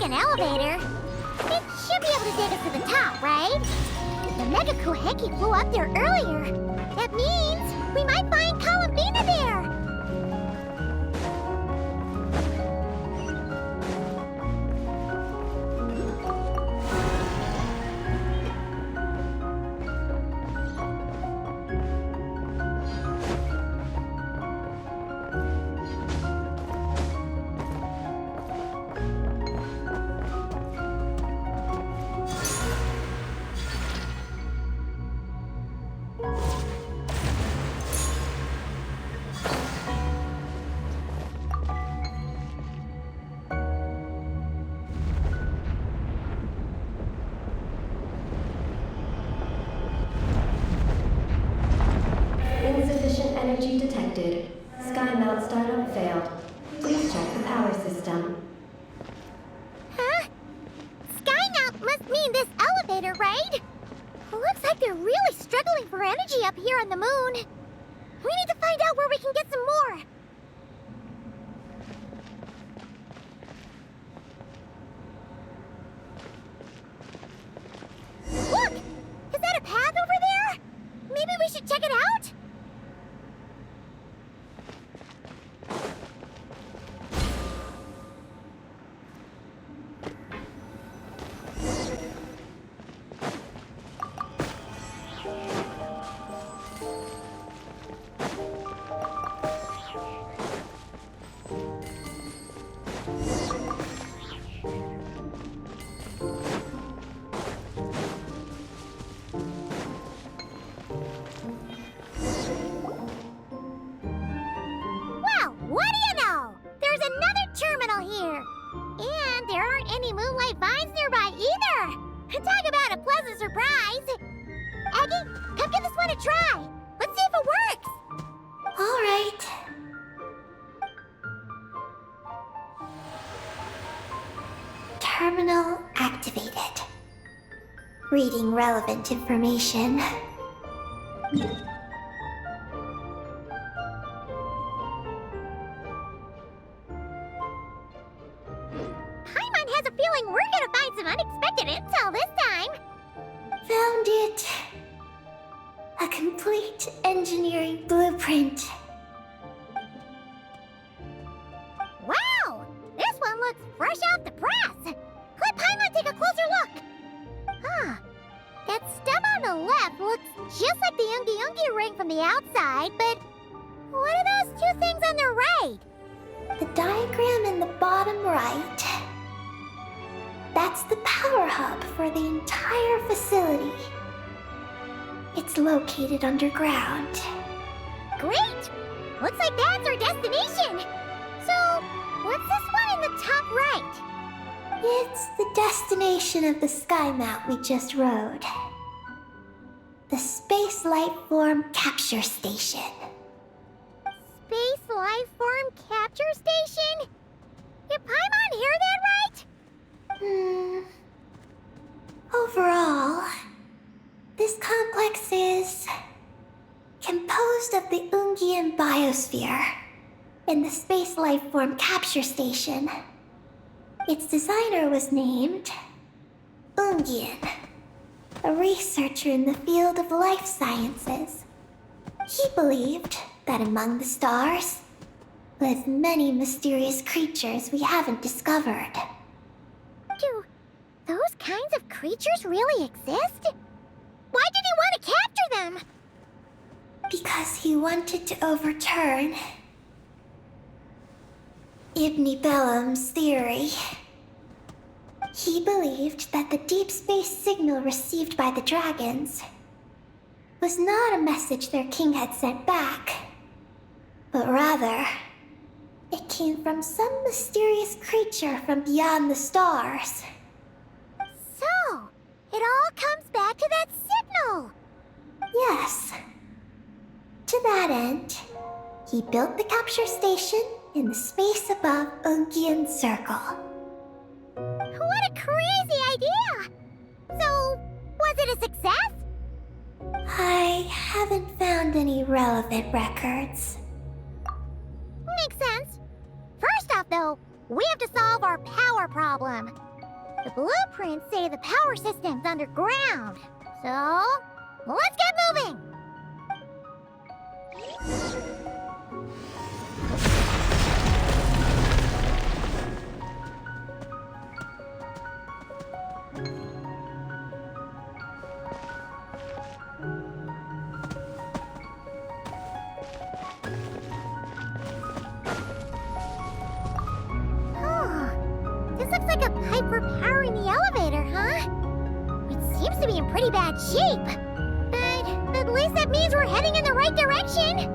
an elevator. It should be able to take us to the top, right? The Mega Koheki flew up there earlier. That means we might find Columbina there. Insufficient energy detected. Sky mount startup failed. Please check the power system. Huh? Skynaut must mean this elevator, right? Looks like they're really struggling for energy up here on the moon. We need to find out where we can get some more. Look! Is that a path over there? Maybe we should check it out? Well, what do you know? There's another terminal here. And there aren't any moonlight vines nearby either. Talk about a pleasant surprise. Aggie, come give this one a try. Let's see if it works. All right. Terminal activated. Reading relevant information. Paimon has a feeling we're gonna find some unexpected intel this time. Found it. A complete engineering blueprint. Wow! This one looks fresh off the press. Let Paimon take a closer look. Huh. That stem on the left looks just like the Ungi Ungi ring from the outside, but what are those two things on the right? The diagram in the bottom right. That's the power hub for the entire facility. It's located underground. Great! Looks like that's our destination. So, what's this one in the top right? It's the destination of the sky mount we just rode. The Space Life Form Capture Station. Space Life Form Capture Station? Did Paimon hear that right? Overall, this complex is composed of the Ungian biosphere and the Space Life Form Capture Station. Its designer was named Ungian, a researcher in the field of life sciences. He believed that among the stars live many mysterious creatures we haven't discovered. Do those kinds of creatures really exist? Why did he want to capture them? Because he wanted to overturn Ibn Bellum's theory. He believed that the deep space signal received by the dragons was not a message their king had sent back, but rather, it came from some mysterious creature from beyond the stars. So, it all comes back to that signal. Yes. To that end, he built the capture station in the space above Ungian Circle. What a crazy idea! So, was it a success? I haven't found any relevant records. Makes sense. First off, though, we have to solve our power problem. The blueprints say the power system's underground. So, let's get moving! This looks like a pipe for powering the elevator, huh? It seems to be in pretty bad shape. But at least that means we're heading in the right direction.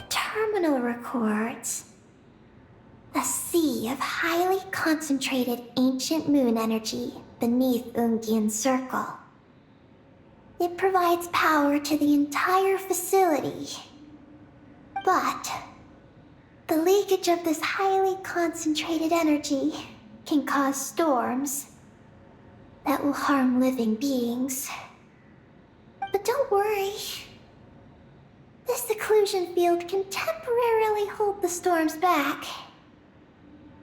Terminal records a sea of highly concentrated ancient moon energy beneath Ungian Circle. It provides power to the entire facility. But the leakage of this highly concentrated energy can cause storms that will harm living beings. But don't worry. This seclusion field can temporarily hold the storms back,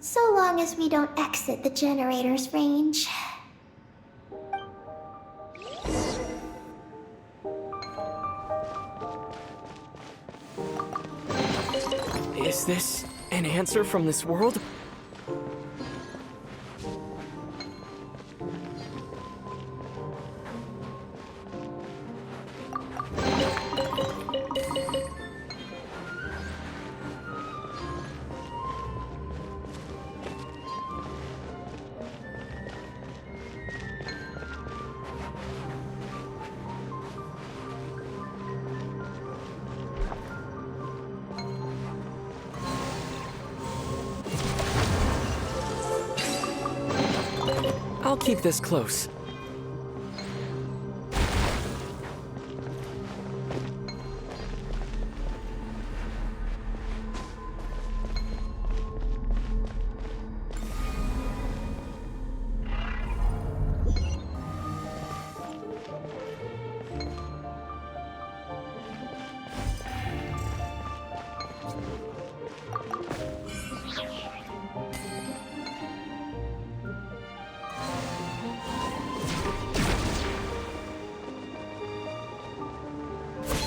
so long as we don't exit the generator's range. Is this an answer from this world? I'll keep this close.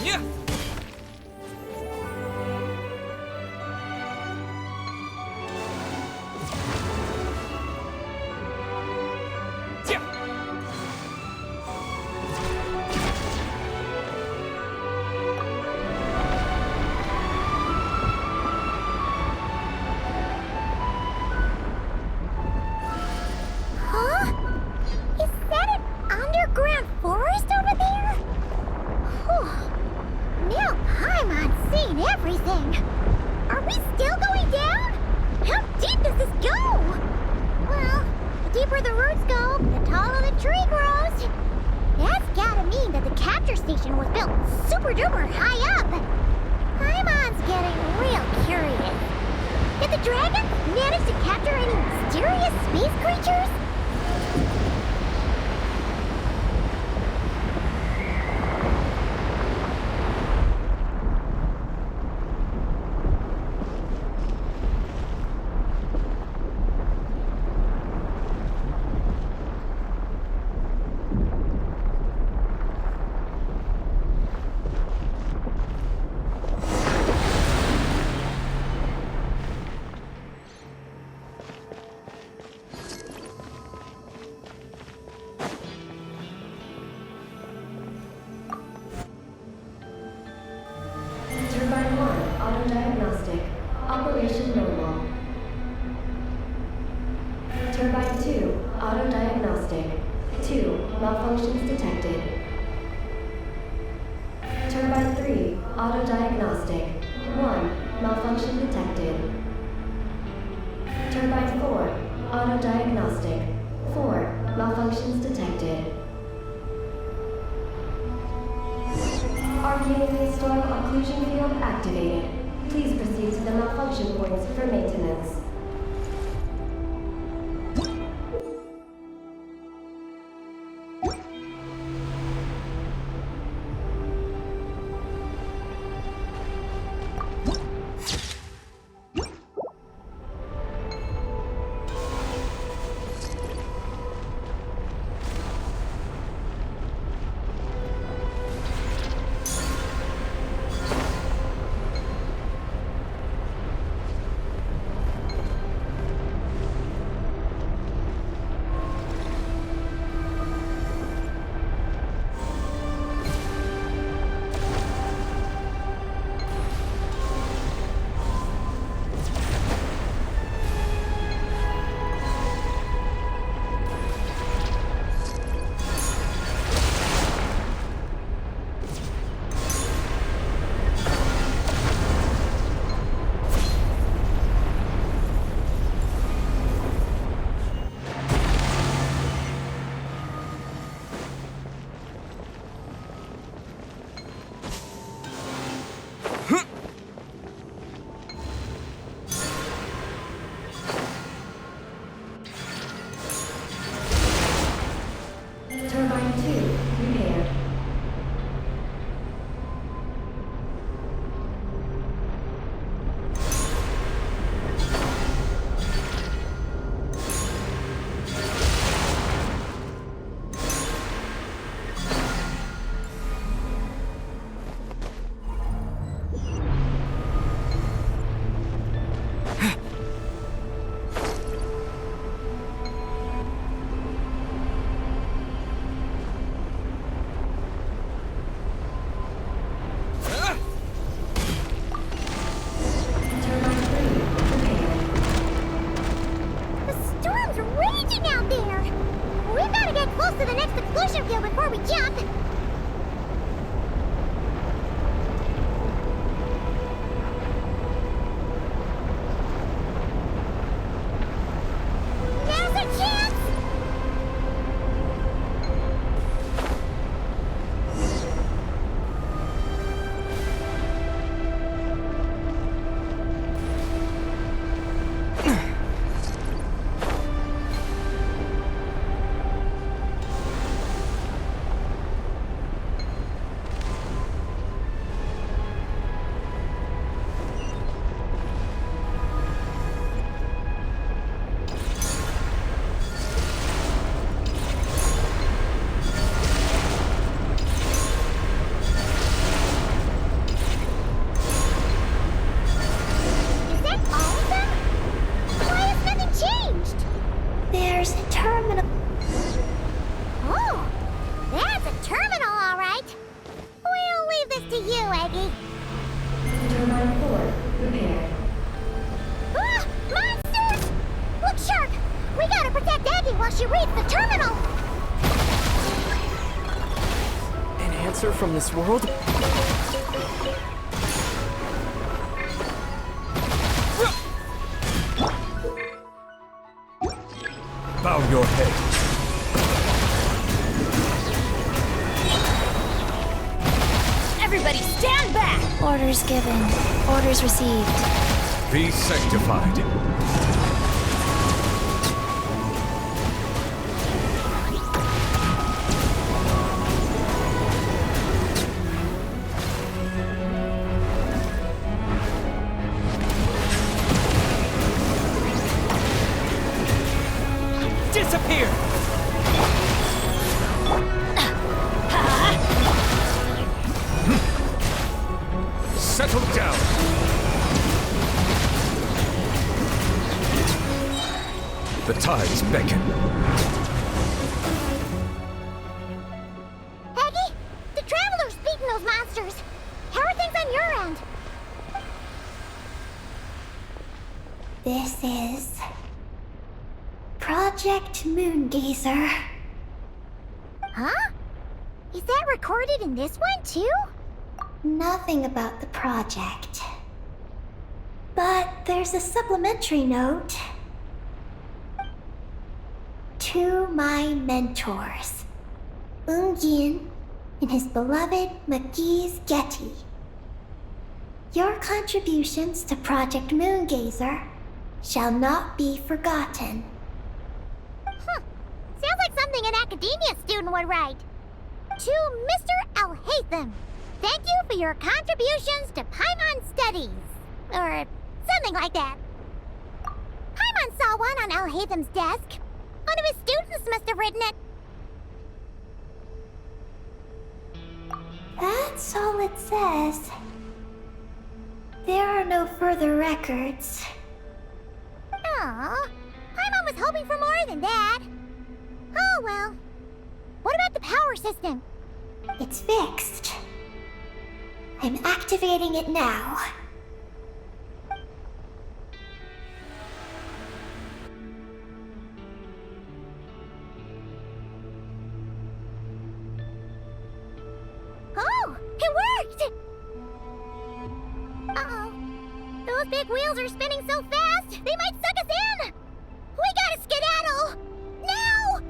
Yeah. Huh? Is that an underground forest over there? Whew. Now Paimon's seen everything. Are we still going down? How deep does this go? Well, the deeper the roots go, the taller the tree grows. That's gotta mean that the capture station was built super duper high up. Paimon's getting real curious. Did the dragons manage to capture any mysterious space creatures? diagnostic. Operation normal. Turbine 2, auto diagnostic. 2, malfunctions detected. Turbine 3, auto diagnostic. 1, malfunction detected. Turbine 4, auto diagnostic. 4, malfunctions detected. Arcane storm occlusion field activated. Please proceed to the malfunction points for maintenance. Turbine 2, repaired. Turbine 3, repaired. The storm's raging out there! We've gotta get close to the next exclusion field before we jump! Now's our chance! Is that all of them? Why has nothing changed? There's a terminal. Oh, that's a terminal, all right. We'll leave this to you, Eggy. Turbine 4, repaired. Ah, monsters! Look sharp! We gotta protect Eggy while she reads the terminal! An answer from this world? Bow your head. Everybody stand back! Orders given. Orders received. Be sanctified. Disappear! Settle down. The tides beckon. Eggy, the Traveler's beaten those monsters. How are things on your end? This is Project Moongazer. Huh? Is that recorded in this one, too? Nothing about the project. But there's a supplementary note. To my mentors, Ungin and his beloved McGee's Getty. Your contributions to Project Moongazer shall not be forgotten. Sounds like something an academia student would write. To Mr. Alhaitham, thank you for your contributions to Paimon Studies. Or something like that. Paimon saw one on Alhaitham's desk. One of his students must have written it. That's all it says. There are no further records. Aw, Paimon was hoping for more than that. Oh well. What about the power system? It's fixed. I'm activating it now. Oh, it worked! Uh-oh. Those big wheels are spinning so fast, they might suck us in! We gotta skedaddle! Now!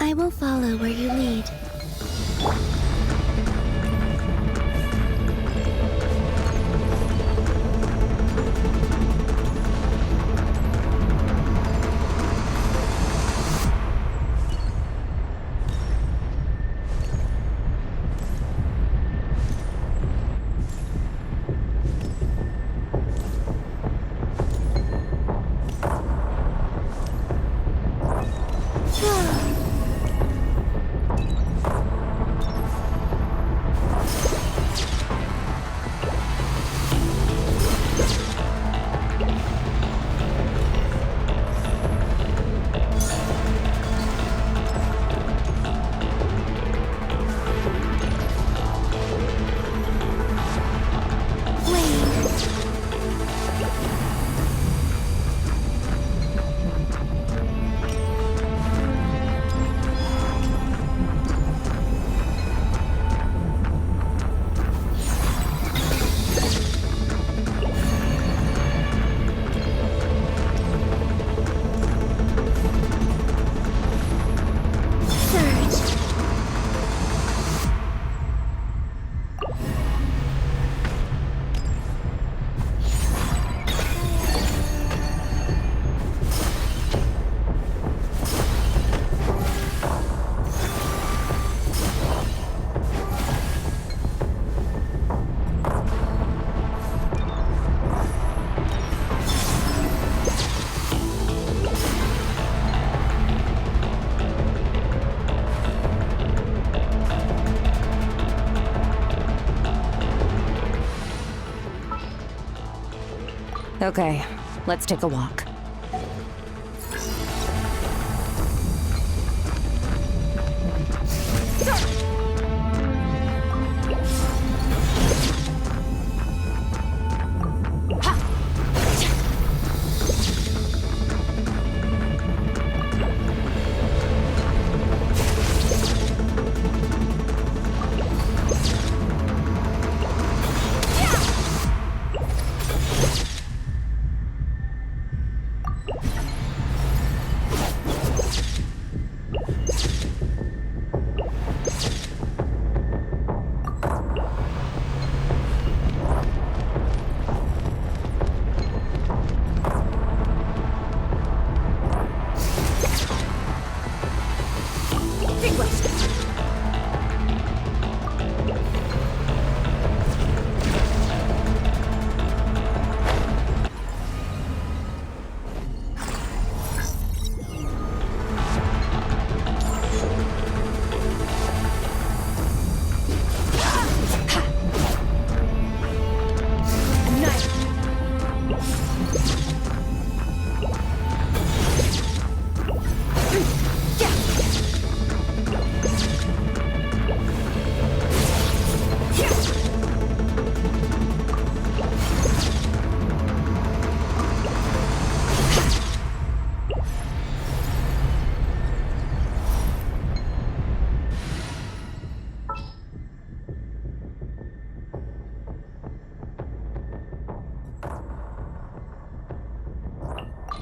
I will follow where you lead. Okay, let's take a walk.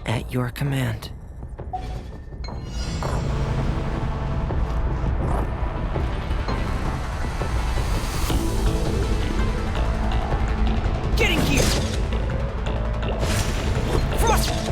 At your command. Getting here! Frost!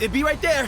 It'd be right there.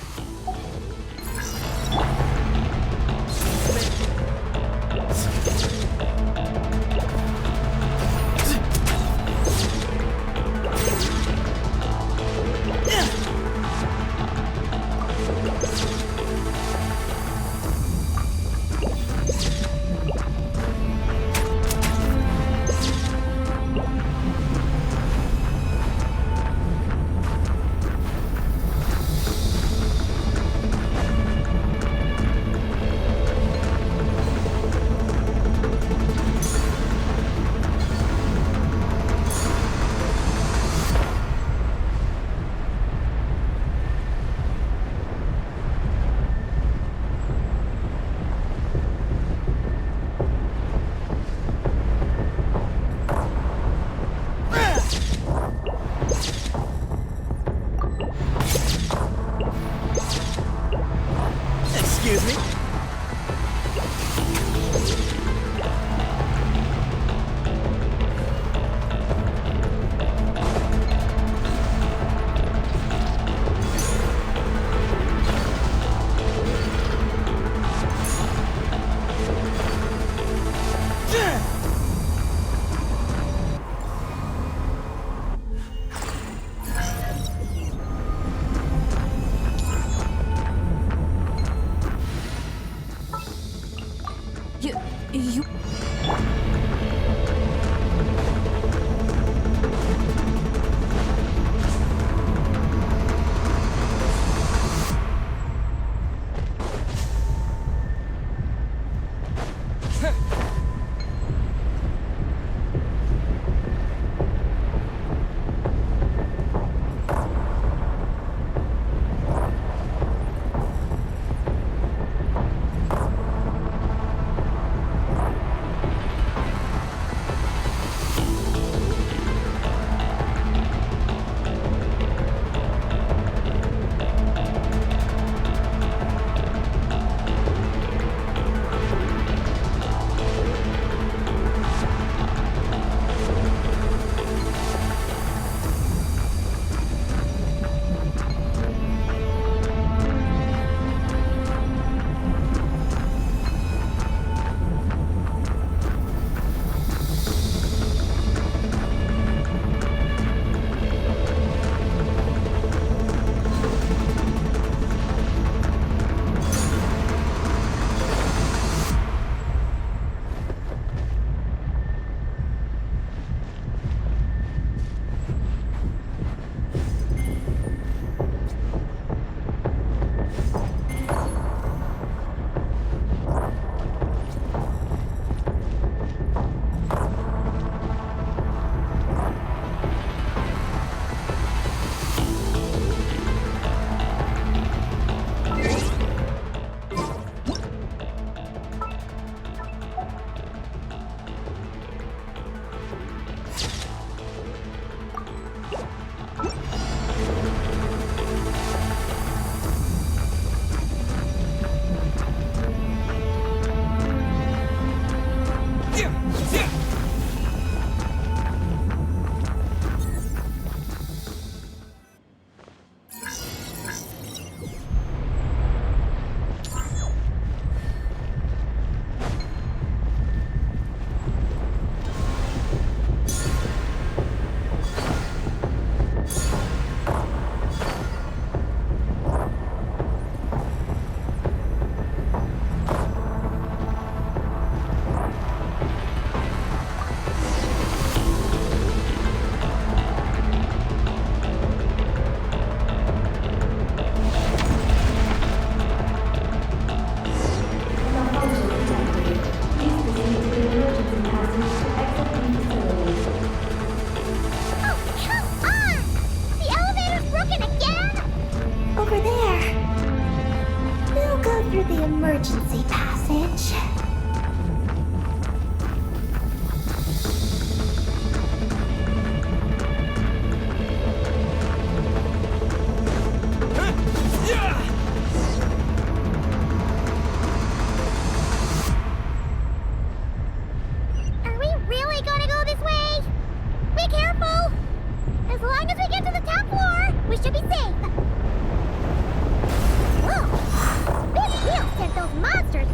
emergency passage. Are we really gonna go this way? Be careful! As long as we get to the top floor, we should be safe. Whoa! Big wheel sent those monsters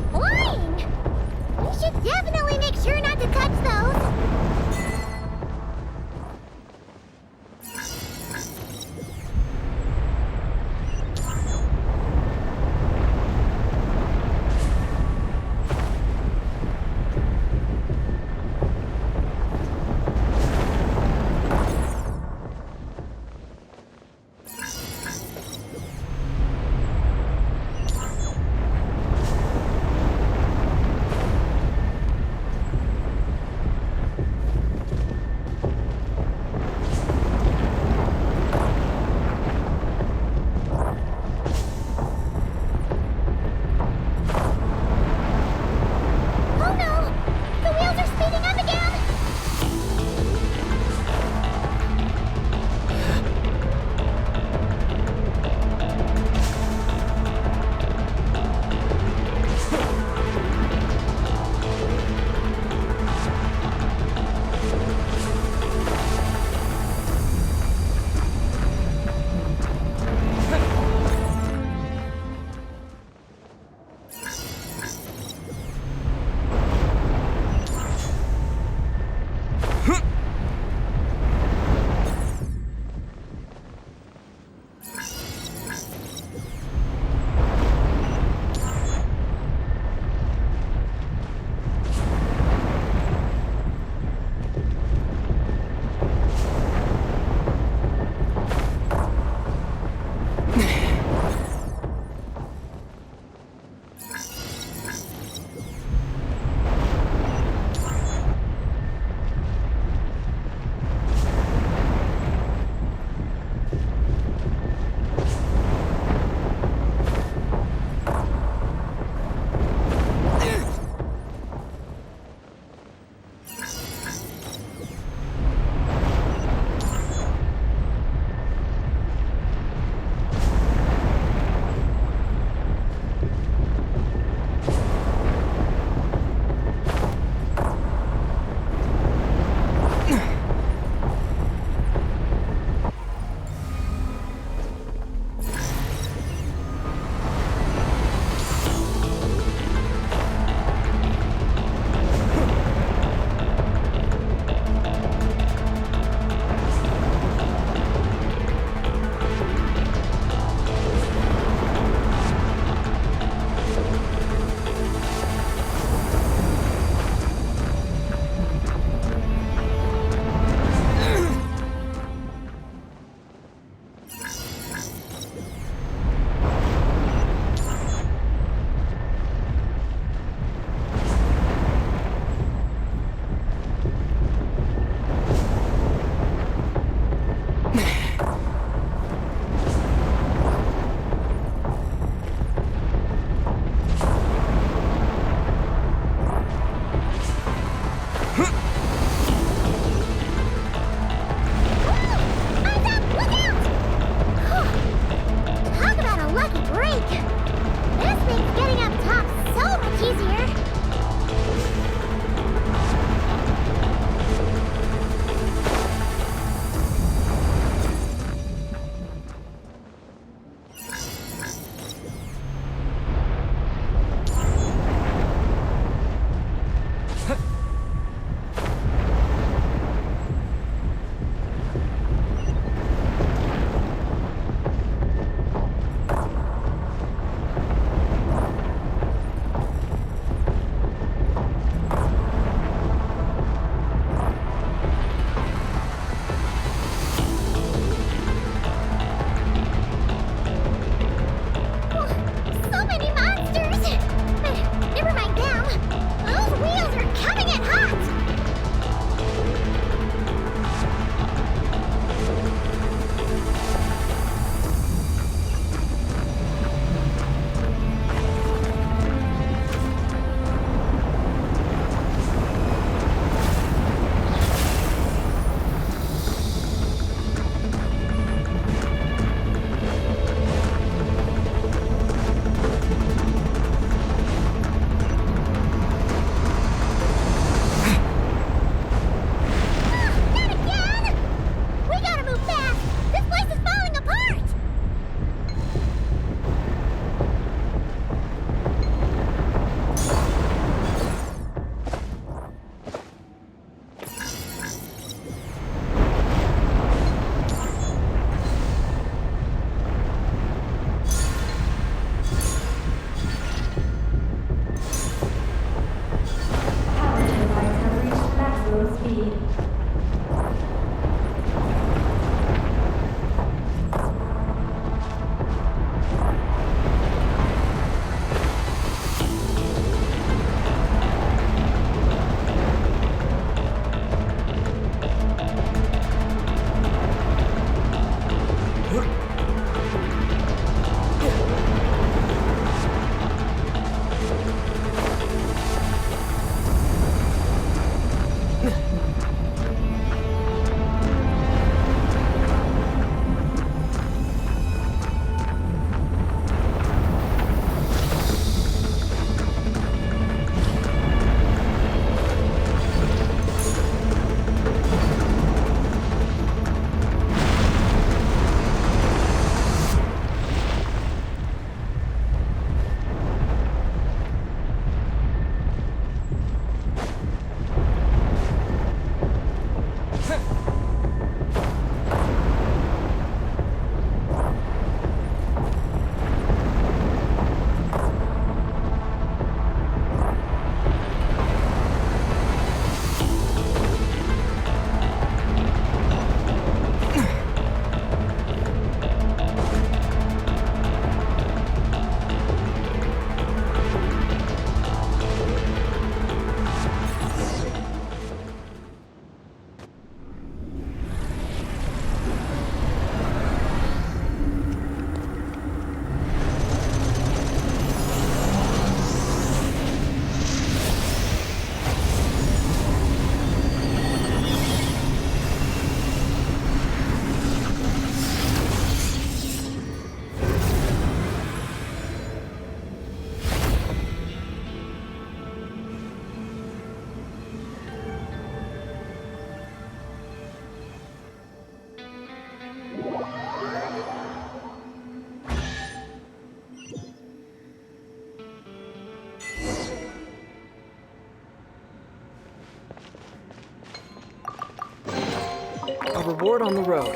Hoverboard on the road.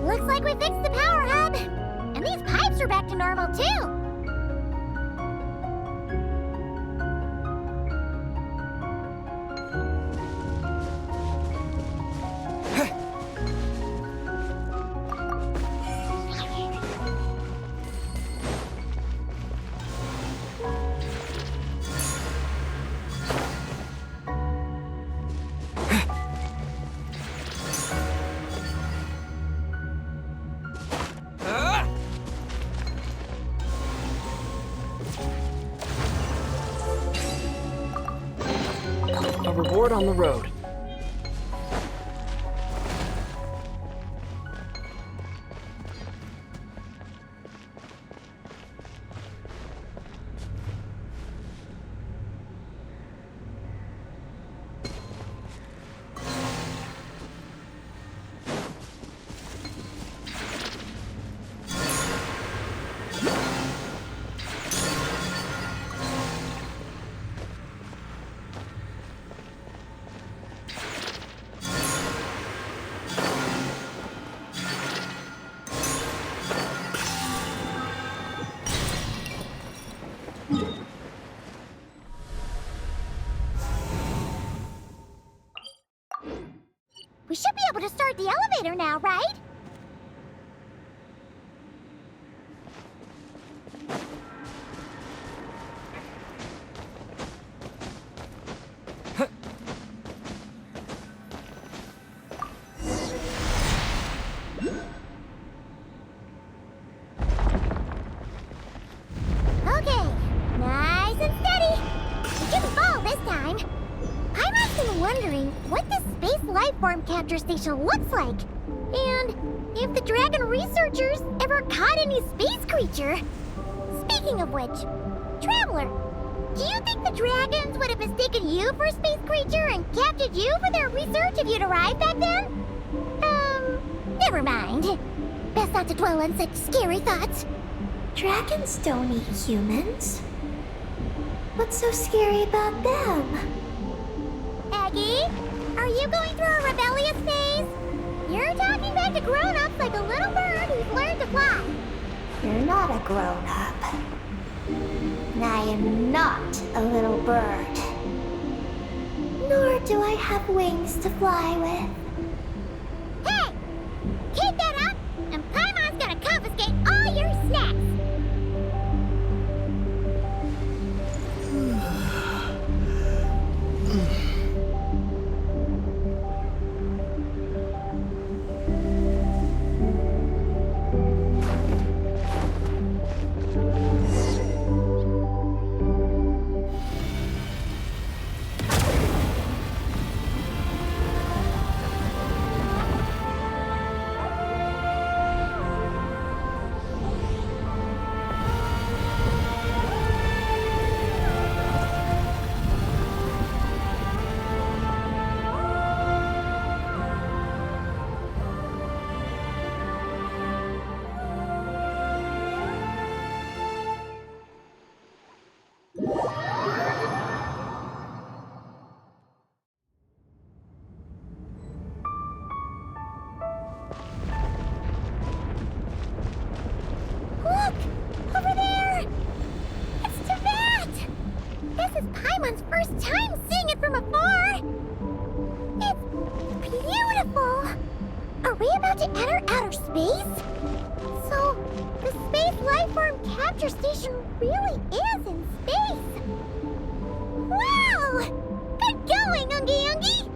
Looks like we fixed the power hub. And these pipes are back to normal, too. Hoverboard on the road. We should be able to start the elevator now, right? Okay, nice and steady. We didn't fall this time. I've been wondering what this space life form capture station looks like, and if the dragon researchers ever caught any space creature. Speaking of which, Traveler, do you think the dragons would have mistaken you for a space creature and captured you for their research if you'd arrived back then? Never mind. Best not to dwell on such scary thoughts. Dragons don't eat humans. What's so scary about them? Aggie, are you going through a rebellious phase? You're talking back to grown-ups like a little bird who's learned to fly. You're not a grown-up. And I am not a little bird. Nor do I have wings to fly with. Hey! Keep that up, and Paimon's gonna confiscate all your snacks! we about to enter outer space? So, the Space Lifeform Capture Station really is in space. Wow! Good going, Ungi Ungi!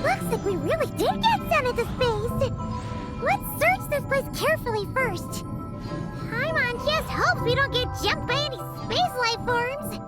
Looks like we really did get sent into space! Let's search this place carefully first. Paimon just hopes we don't get jumped by any space life forms.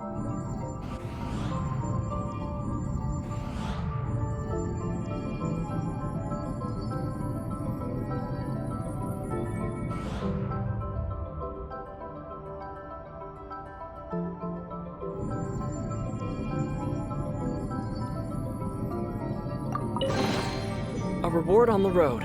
A reward on the road.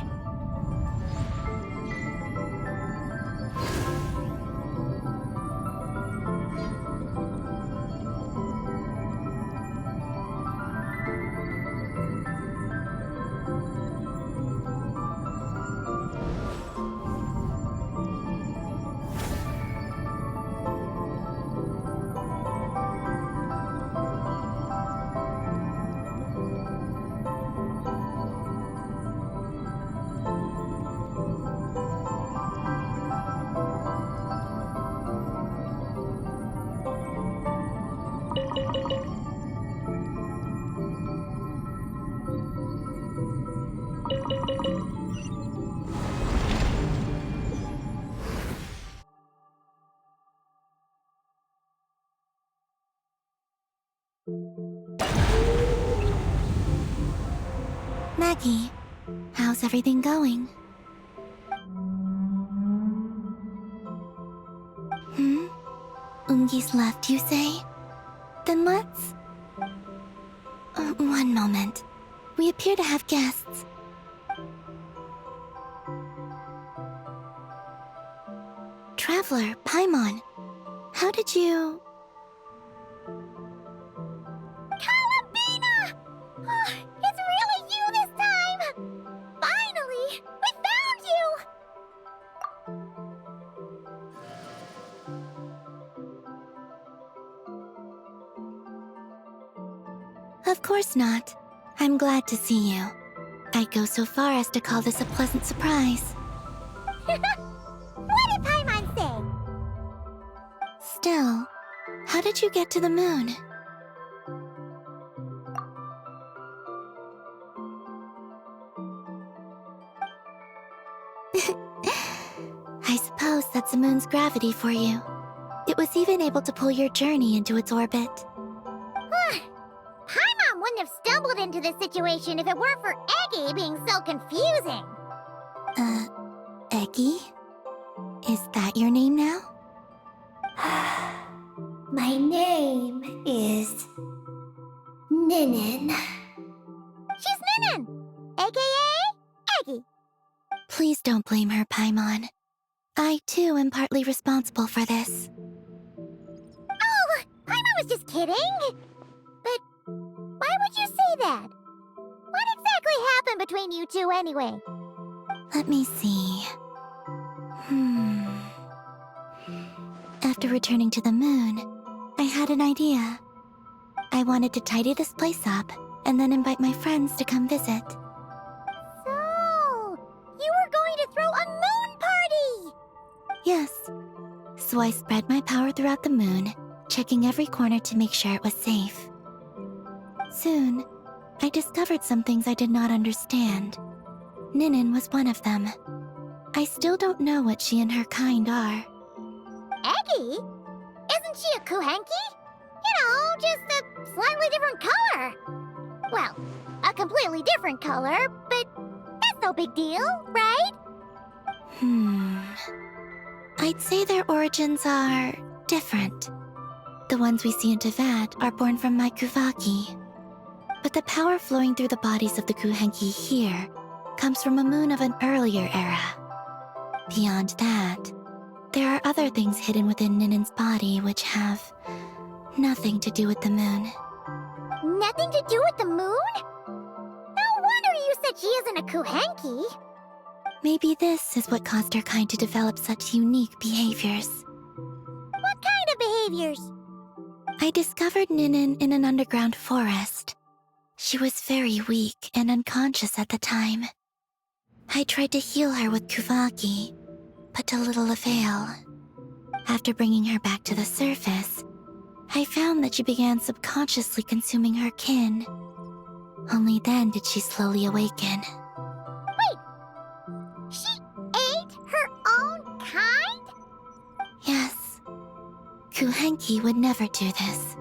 Maggie, how's everything going? Ungi's left, you say? Then let's... one moment. We appear to have guests. Traveler, Paimon, how did you... Kalabina! Oh, it's really you this time! Finally! We found you! Of course not. I'm glad to see you. I'd go so far as to call this a pleasant surprise. What did Paimon say? Still, how did you get to the moon? I suppose that's the moon's gravity for you. It was even able to pull your journey into its orbit. Paimon wouldn't have stumbled into this situation if it weren't for Eggy being so confusing. Eggy? Is that your name now? My name is Ninin. She's Ninin, aka Eggy. Please don't blame her, Paimon. I, too, am partly responsible for this. Oh, Paimon was just kidding. But why would you say that? What exactly happened between you two anyway? Let me see. After returning to the moon, I had an idea. I wanted to tidy this place up and then invite my friends to come visit. So, So I spread my power throughout the moon, checking every corner to make sure it was safe. Soon, I discovered some things I did not understand. Ninin was one of them. I still don't know what she and her kind are. Eggy? Isn't she a Kuhenki? You know, just a slightly different color. Well, a completely different color, but that's no big deal, right? I'd say their origins are different. The ones we see in Teyvat are born from my Kuvaki. But the power flowing through the bodies of the Kuhenki here comes from a moon of an earlier era. Beyond that, there are other things hidden within Ninin's body which have nothing to do with the moon. Nothing to do with the moon? No wonder you said she isn't a Kuhenki. Maybe this is what caused her kind to develop such unique behaviors. What kind of behaviors? I discovered Ninin in an underground forest. She was very weak and unconscious at the time. I tried to heal her with Kuvaki, but to little avail. After bringing her back to the surface, I found that she began subconsciously consuming her kin. Only then did she slowly awaken. She ate her own kind? Yes. Kuhenki would never do this.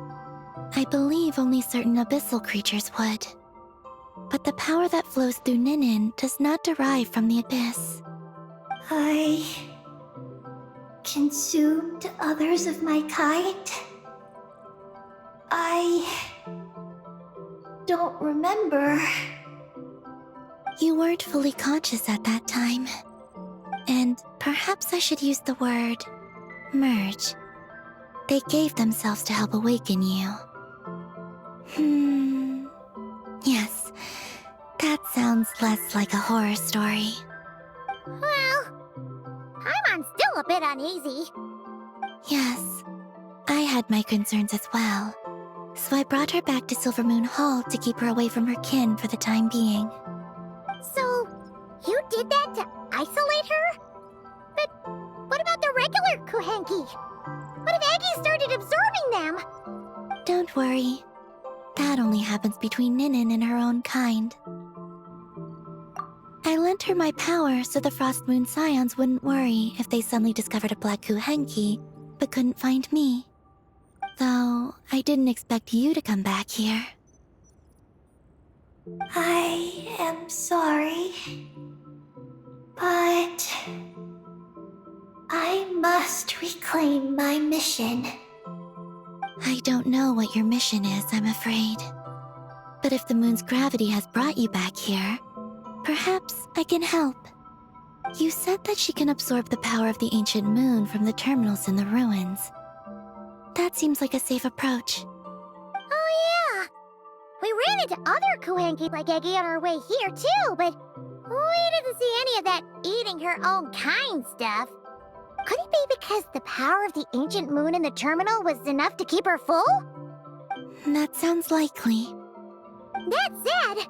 I believe only certain abyssal creatures would. But the power that flows through Ninin does not derive from the abyss. I consumed others of my kind? I don't remember. You weren't fully conscious at that time. And perhaps I should use the word merge. They gave themselves to help awaken you. Yes, that sounds less like a horror story. Well, Paimon's still a bit uneasy. Yes, I had my concerns as well. So I brought her back to Silvermoon Hall to keep her away from her kin for the time being. So, you did that to isolate her? But what about the regular Kuhenki? What if Eggy started absorbing them? Don't worry. That only happens between Ninin and her own kind. I lent her my power so the Frost Moon Scions wouldn't worry if they suddenly discovered a black Kuhenki, but couldn't find me. Though, I didn't expect you to come back here. I am sorry, but I must reclaim my mission. I don't know what your mission is, I'm afraid. But if the moon's gravity has brought you back here, perhaps I can help. You said that she can absorb the power of the ancient moon from the terminals in the ruins. That seems like a safe approach. Oh yeah! We ran into other Kuhenki like Eggy on our way here too, but we didn't see any of that eating her own kind stuff. Could it be because the power of the ancient moon in the terminal was enough to keep her full? That sounds likely. That said,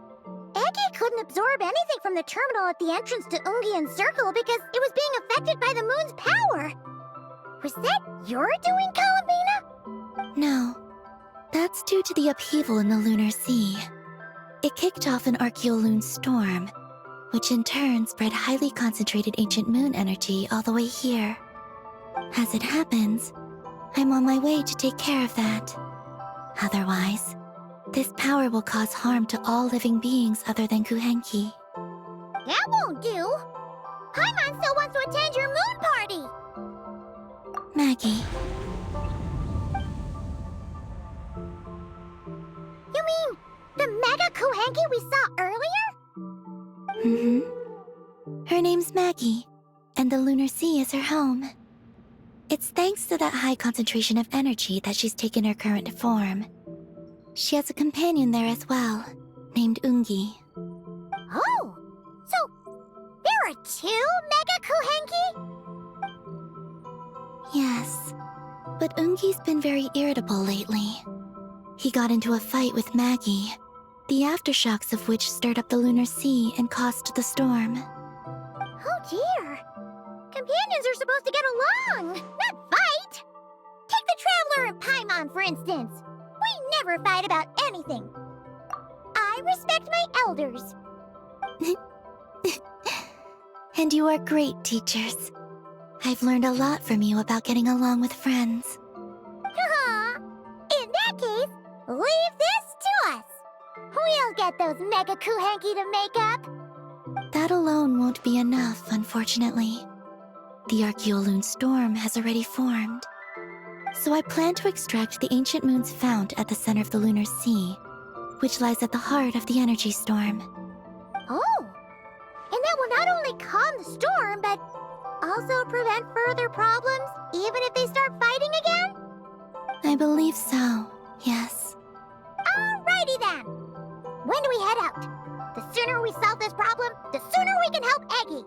Eggy couldn't absorb anything from the terminal at the entrance to Ungian Circle because it was being affected by the moon's power. Was that your doing, Columbina? No. That's due to the upheaval in the Lunar Sea. It kicked off an Archeoloon storm, which in turn spread highly concentrated ancient moon energy all the way here. As it happens, I'm on my way to take care of that. Otherwise, this power will cause harm to all living beings other than Kuhenki. That won't do. Paimon still wants to attend your moon party. Maggie, You mean the Mega Kuhenki we saw earlier? Her name's Maggie, and the Lunar Sea is her home. It's thanks to that high concentration of energy that she's taken her current form. She has a companion there as well, named Ungi. Oh, so there are two Mega Kuhenki? Yes, but Ungi's been very irritable lately. He got into a fight with Maggie, the aftershocks of which stirred up the Lunar Sea and caused the storm. Oh dear. Companions are supposed to get along, not fight. Traveler and Paimon, for instance. We never fight about anything. I respect my elders. And you are great teachers. I've learned a lot from you about getting along with friends. In that case, leave this to us. We'll get those Mega Kuhanki to make up. That alone won't be enough, unfortunately. The Archeoloon storm has already formed. So I plan to extract the ancient moon's fount at the center of the lunar sea, which lies at the heart of the energy storm. Oh, and that will not only calm the storm, but also prevent further problems, even if they start fighting again? I believe so, yes. Alrighty then. When do we head out? The sooner we solve this problem, the sooner we can help Eggy.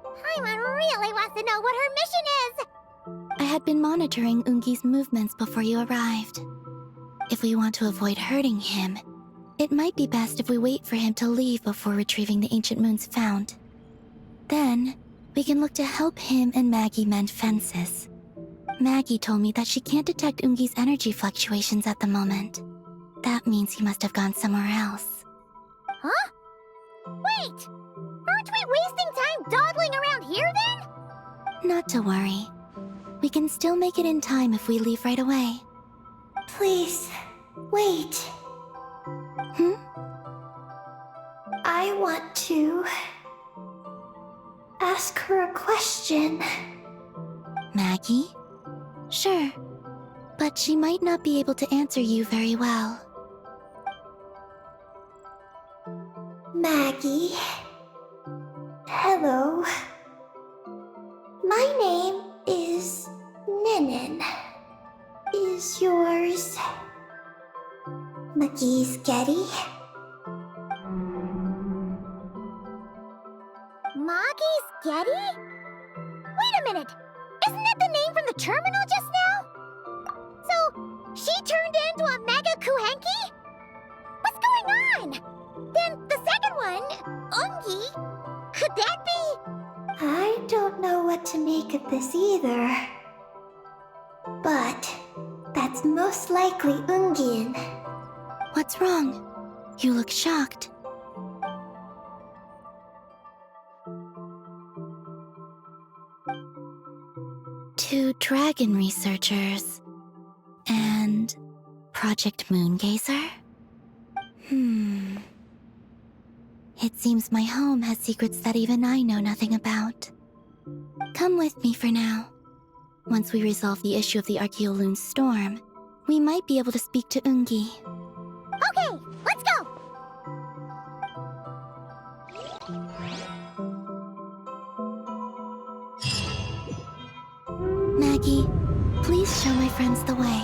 Paimon really wants to know what her mission is. I had been monitoring Ungi's movements before you arrived. If we want to avoid hurting him, it might be best if we wait for him to leave before retrieving the ancient moon's fount. Then, we can look to help him and Maggie mend fences. Maggie told me that she can't detect Ungi's energy fluctuations at the moment. That means he must have gone somewhere else. Huh? Wait! Aren't we wasting time dawdling around here then? Not to worry. We can still make it in time if we leave right away. Please, wait. Hmm? I want to ask her a question. Maggie? Sure. But she might not be able to answer you very well. Maggie. Hello. My name is Ninin. Is yours McGee's Getty? Maggie's Getty? Wait a minute! Isn't that the name from the terminal just now? So, she turned into a Mega Kuhanki? What's going on? Then the second one, Ungi, could that be? I don't know what to make of this either. But that's most likely Ungin. What's wrong? You look shocked. Two dragon researchers and Project Moongazer? It seems my home has secrets that even I know nothing about. Come with me for now. Once we resolve the issue of the Archeoloon storm, we might be able to speak to Ungi. Okay, let's go! Maggie, please show my friends the way.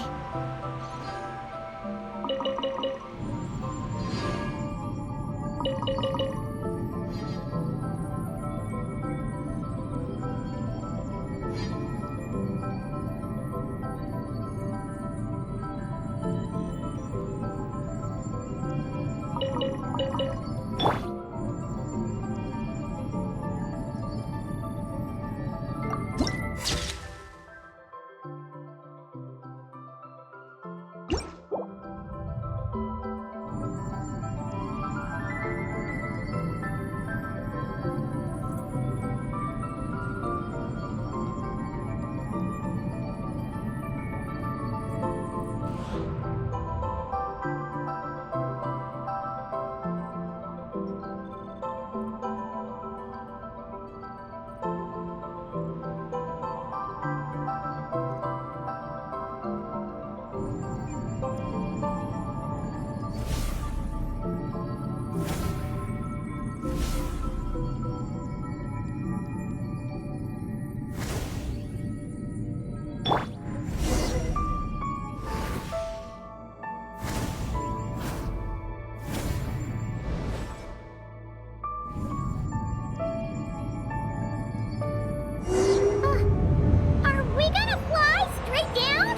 Are we gonna fly straight down?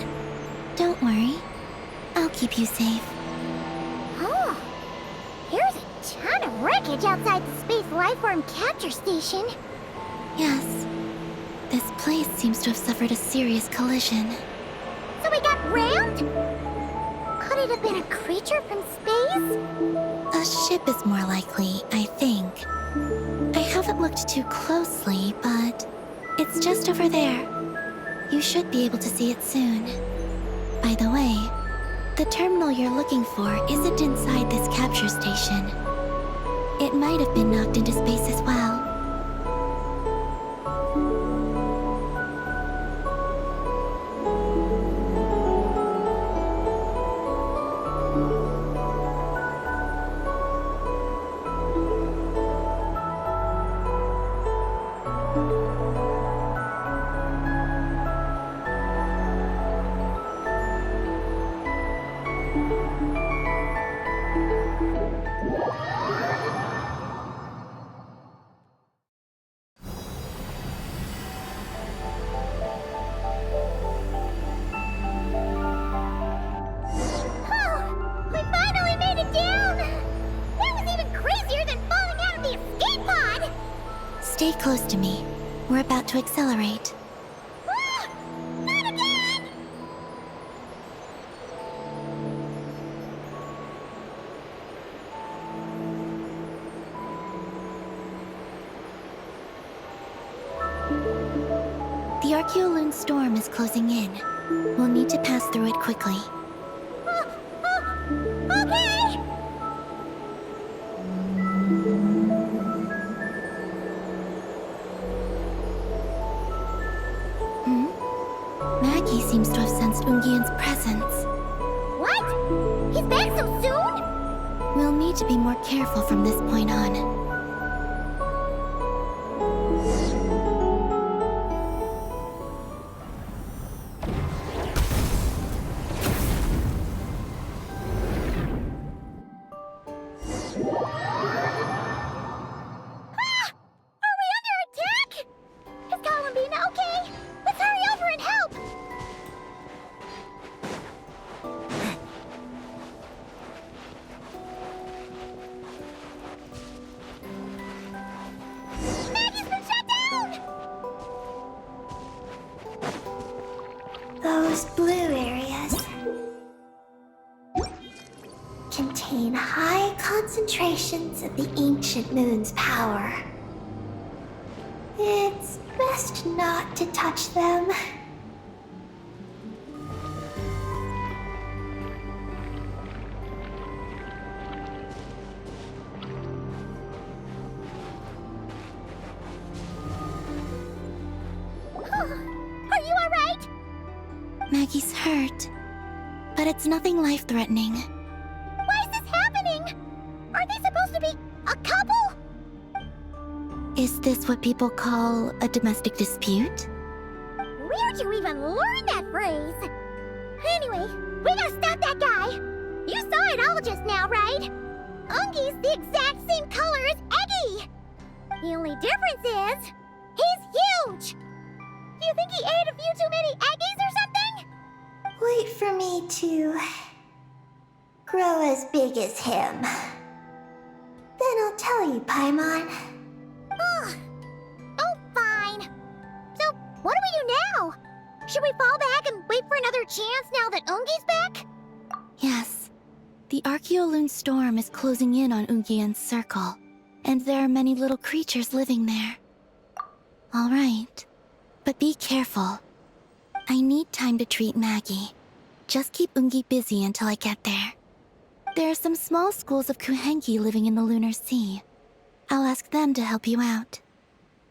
Don't worry. I'll keep you safe. Oh, here's a ton of wreckage outside the Space Lifeform Capture Station. Yes. This place seems to have suffered a serious collision. So we ground? Could it have been a creature from space? A ship is more likely, I think. I haven't looked too closely, but it's just over there. You should be able to see it soon. By the way, the terminal you're looking for isn't inside this capture station. It might have been knocked into space as well. Oh, we finally made it down! That was even crazier than falling out of the escape pod! Stay close to me. We're about to accelerate. Ah, not again! The Archeoloon storm is closing in. We'll need to pass through it quickly. Okay! Maggie seems to have sensed Ungian's presence. What? He's back so soon? We'll need to be more careful from this point on. Are we under attack? Is Columbina okay? Let's hurry over and help! Maggie's been shut down! Those blue areas contain high concentrations of the ancient moon's power. It's best not to touch them. Are you alright? Maggie's hurt, but it's nothing life-threatening. Why is this happening? Are they supposed to be a couple? Is this what people call a domestic dispute? Where'd you even learn that phrase? Anyway, we gotta stop that guy. You saw it all just now, right? Ungi's the exact same color as Eggy. The only difference is, he's huge. Do you think he ate a few too many Eggies or something? Wait for me to grow as big as him. Then I'll tell you, Paimon. Ugh. Oh, fine. So, what do we do now? Should we fall back and wait for another chance now that Ungi's back? Yes. The Archeoloon storm is closing in on Ungian's circle, and there are many little creatures living there. All right. But be careful. I need time to treat Maggie. Just keep Ungi busy until I get there. There are some small schools of Kuhengi living in the Lunar Sea. I'll ask them to help you out.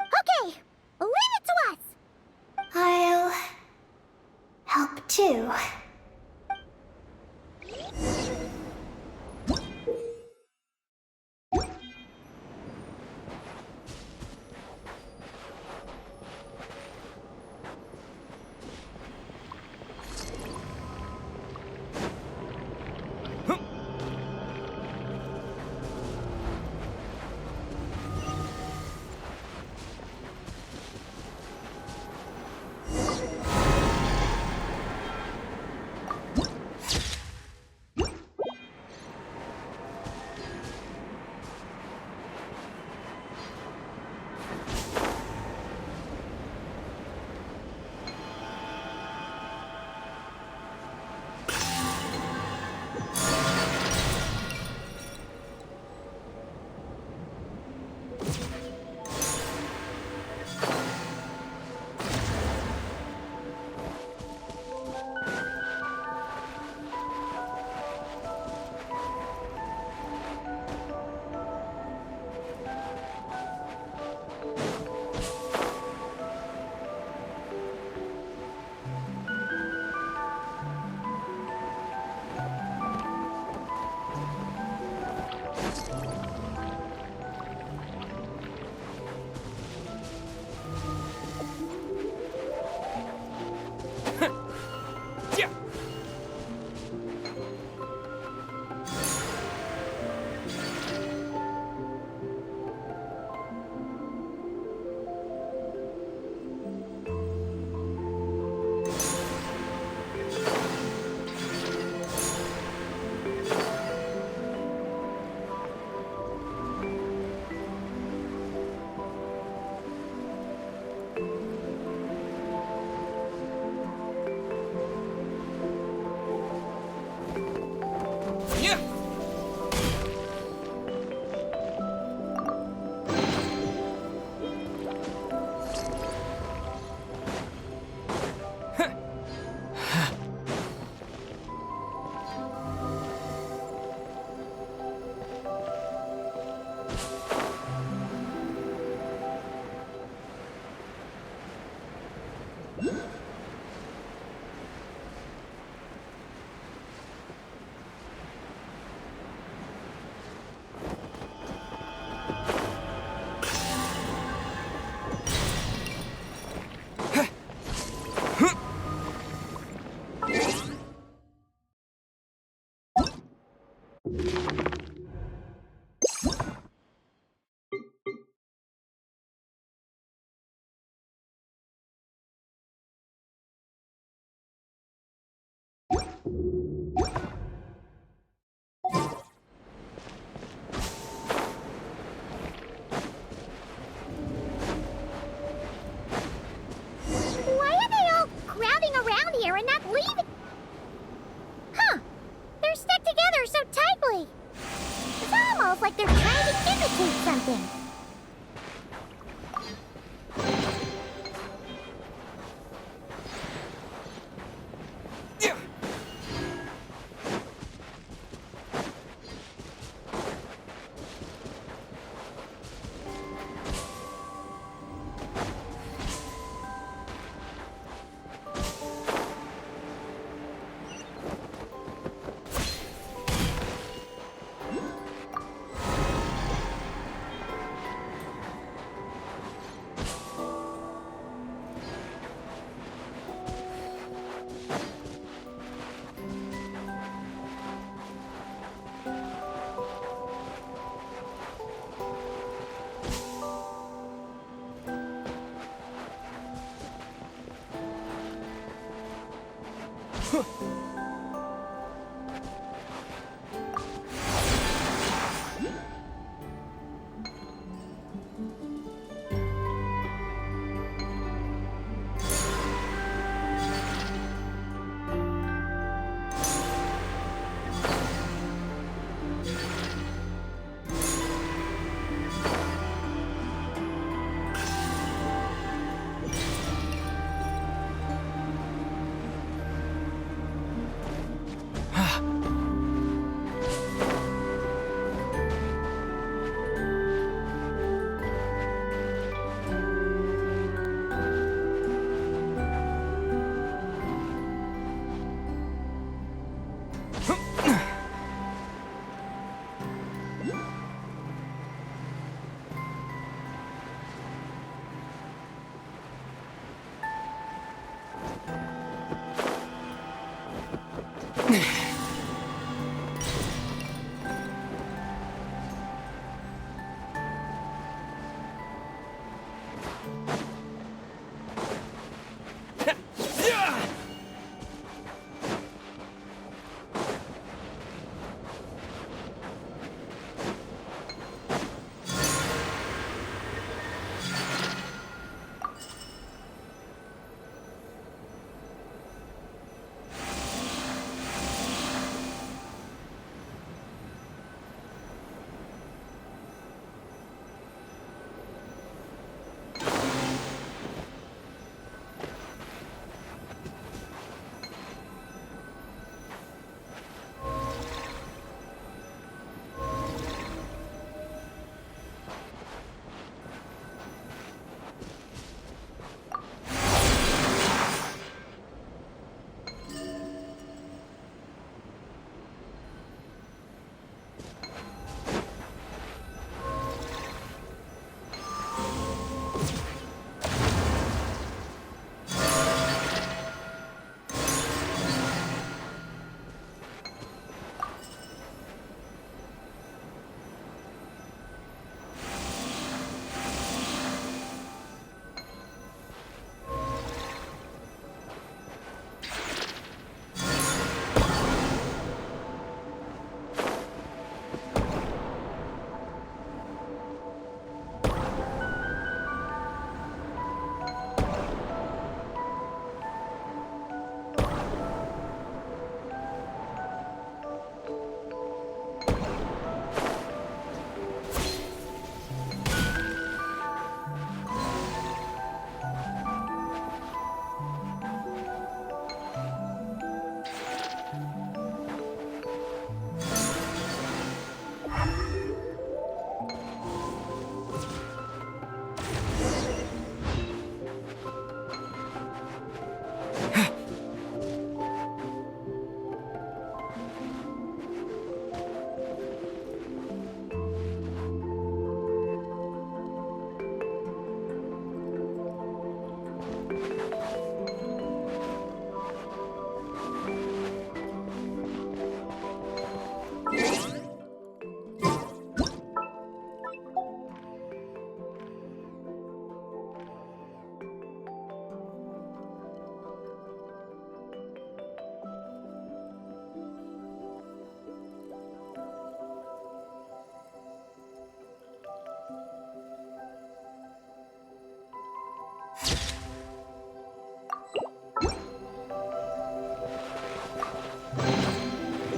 Okay, leave it to us. I'll help too. Yeah. Yeah. Why are they all crowding around here and not leaving? Huh. They're stuck together so tightly. It's almost like they're trying to imitate something. Yeah.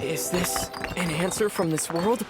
Is this an answer from this world?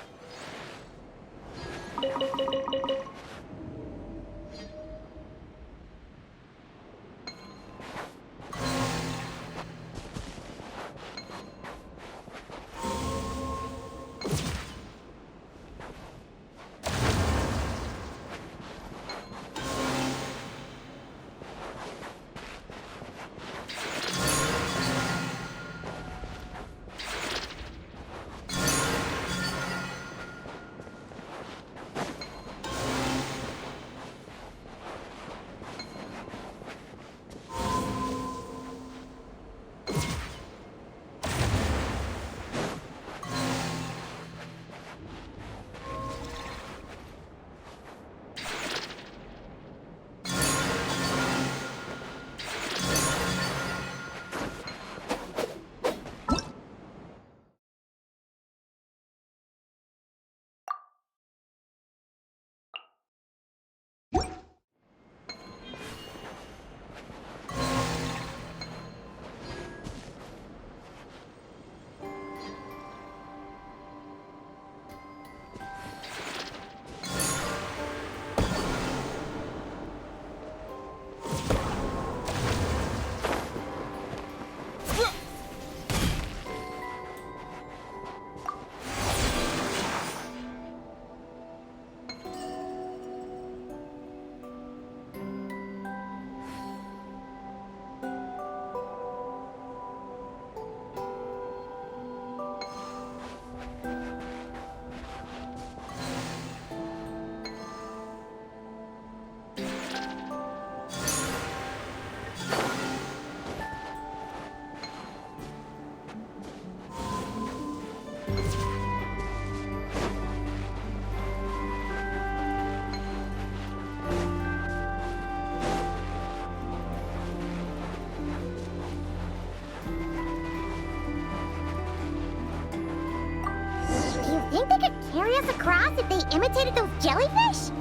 Think they could carry us across if they imitated those jellyfish?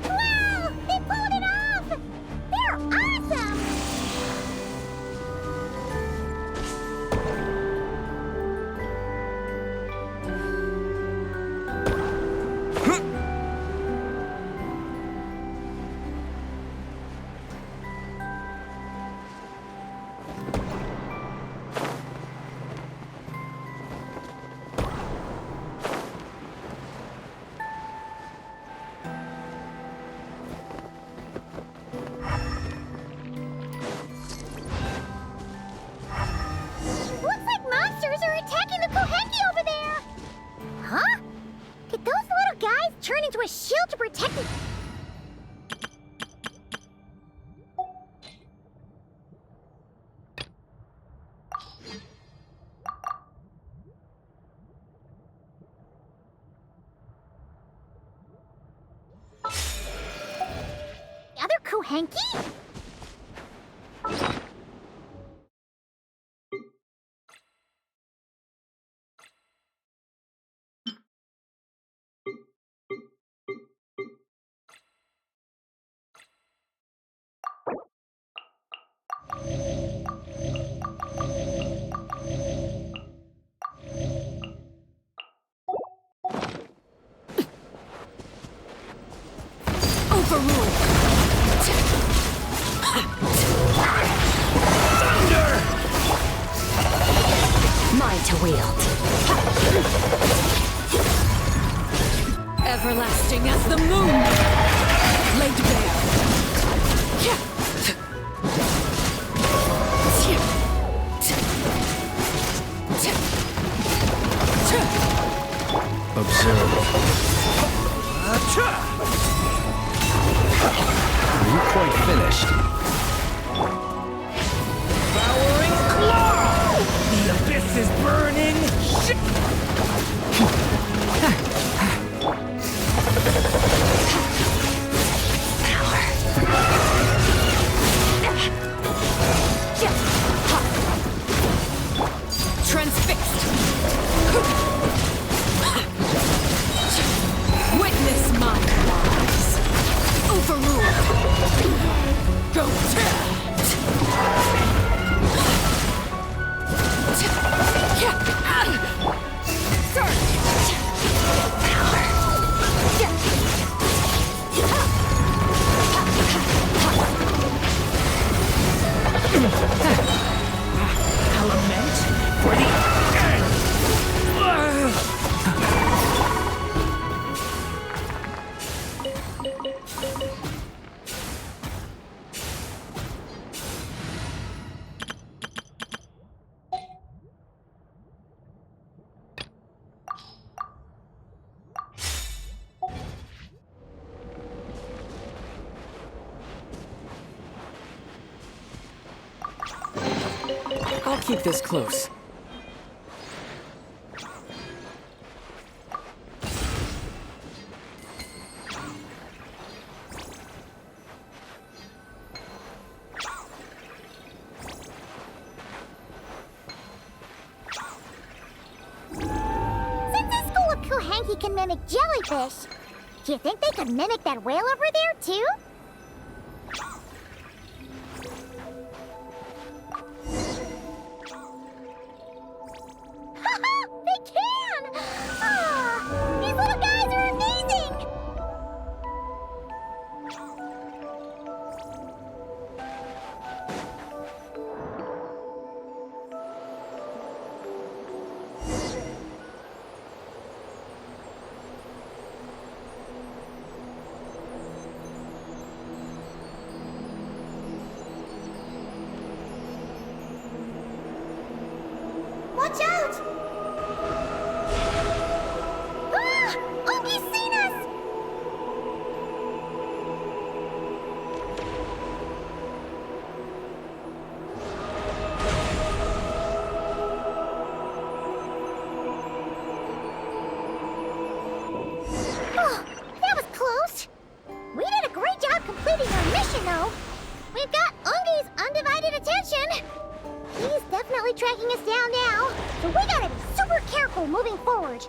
Wow! They pulled it off! They're awesome! Looks like monsters are attacking the Kohenki over there! Huh? Did those little guys turn into a shield to protect the... other Kohenki? Everlasting as the moon! Laid bare! Observe. Are you quite finished? Devouring claw! The abyss is burning! Transfixed! Witness my lies! Overruled! Go Element for the end! I'll keep this close. Since the School of Kuhanki can mimic jellyfish, do you think they could mimic that whale over there, too? Haha! They can! Ah, these little guys are amazing! Watch out! Ah! Ungi's seen us! Oh, that was close. We did a great job completing our mission, though. We've got Ungi's undivided attention. He's definitely tracking us down now, so we gotta be super careful moving forward.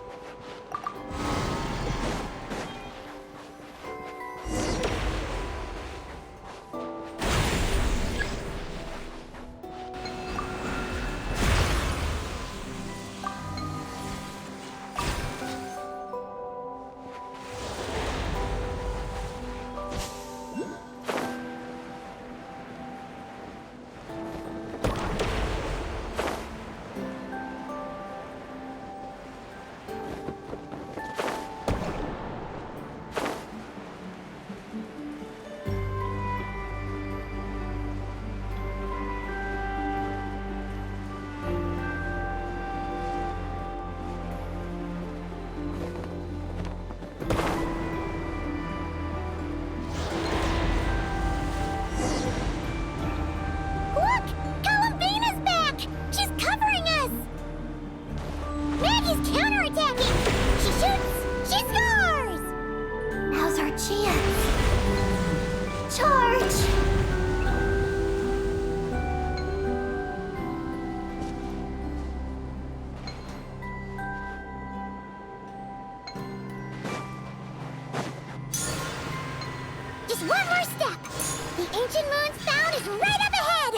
Look! Columbina's back! She's covering us! Maggie's counterattacking! She shoots! She scores! Now's our chance. Charge! Just one more step! The ancient moon's found is right up ahead!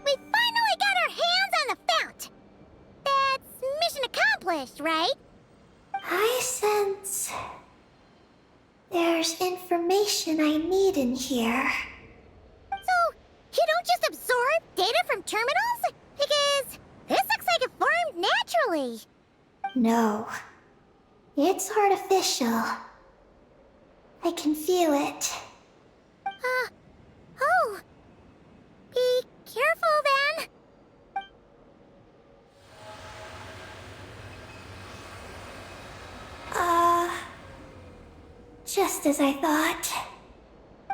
We finally got our hands on the fount! That's mission accomplished, right? I sense there's information I need in here. So, you don't just absorb data from terminals? Because this looks like it formed naturally. No, it's artificial. I can feel it. Oh. Be careful then. Just as I thought.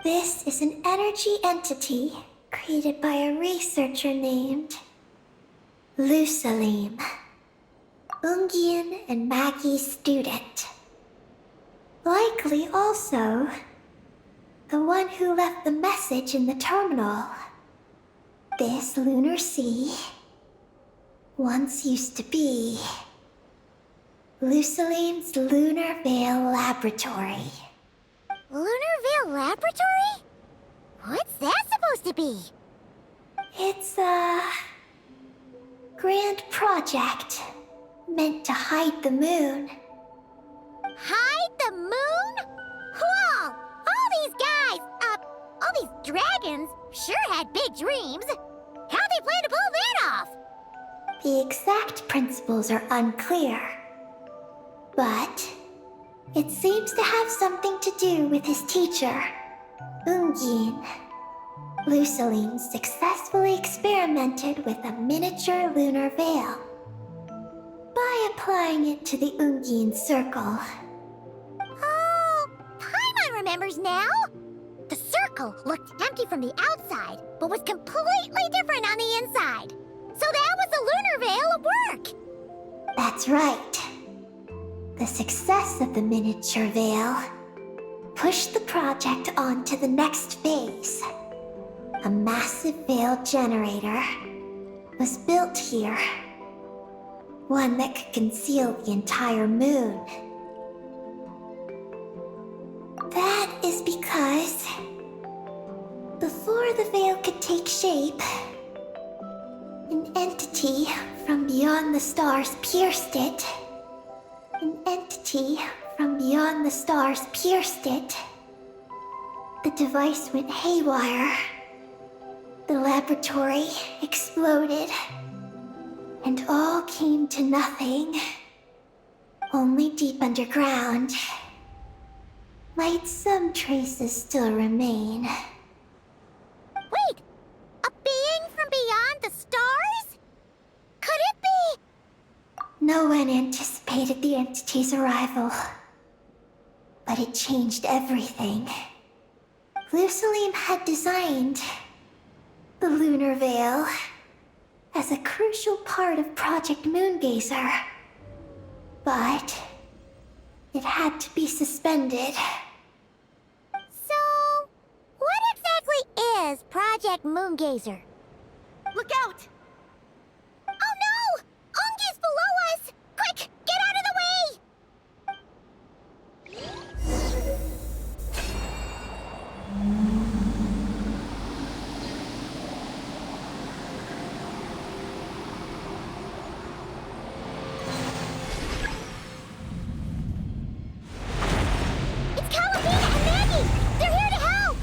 This is an energy entity created by a researcher named Lusalim. Ungian and Maggie's student. Likely also the one who left the message in the terminal. This lunar sea once used to be Lusalim's Lunar Veil Laboratory. Lunar Veil Laboratory? What's that supposed to be? It's a grand project meant to hide the moon. Hide the moon? Whoa! All these guys, all these dragons sure had big dreams. How'd they plan to pull that off? The exact principles are unclear, but it seems to have something to do with his teacher, Ungian. Lusalim successfully experimented with a miniature lunar veil by applying it to the Ungian circle. Oh, Paimon remembers now. The circle looked empty from the outside, but was completely different on the inside. So that was the lunar veil at work. That's right. The success of the miniature veil pushed the project on to the next phase. A massive veil generator was built here. One that could conceal the entire moon. That is because before the veil could take shape, an entity from beyond the stars pierced it. An entity from beyond the stars pierced it. The device went haywire. The laboratory exploded. And all came to nothing. Only deep underground might some traces still remain. Wait, a being from beyond the stars? Could it be? No one anticipated the entity's arrival, but it changed everything. Lusalim had designed the lunar veil as a crucial part of Project Moongazer, but it had to be suspended. So, what exactly is Project Moongazer? Look out! Oh no! Ungi's below us! Quick, get out of the way! It's Calabina and Maggie! They're here to help!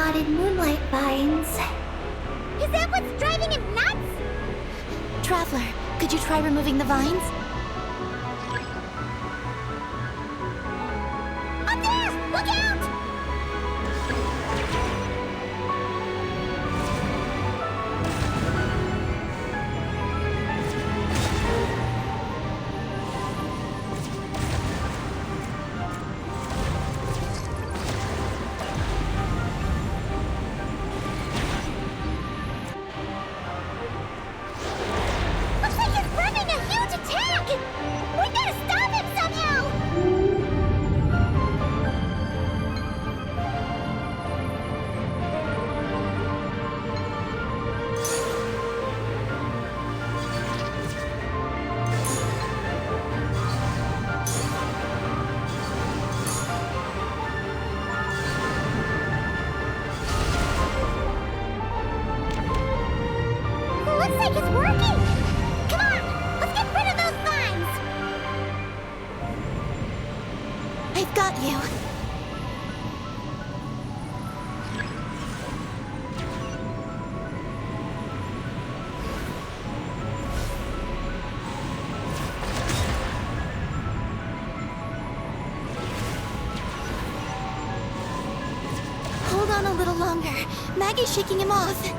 knotted moonlight vines. Is that what's driving him nuts? Traveler, could you try removing the vines? Up there! Look out! Looks like he's running a huge attack! We gotta stop him somehow! Looks like it's working! Come on, let's get rid of those vines! I've got you. Hold on a little longer. Maggie's shaking him off.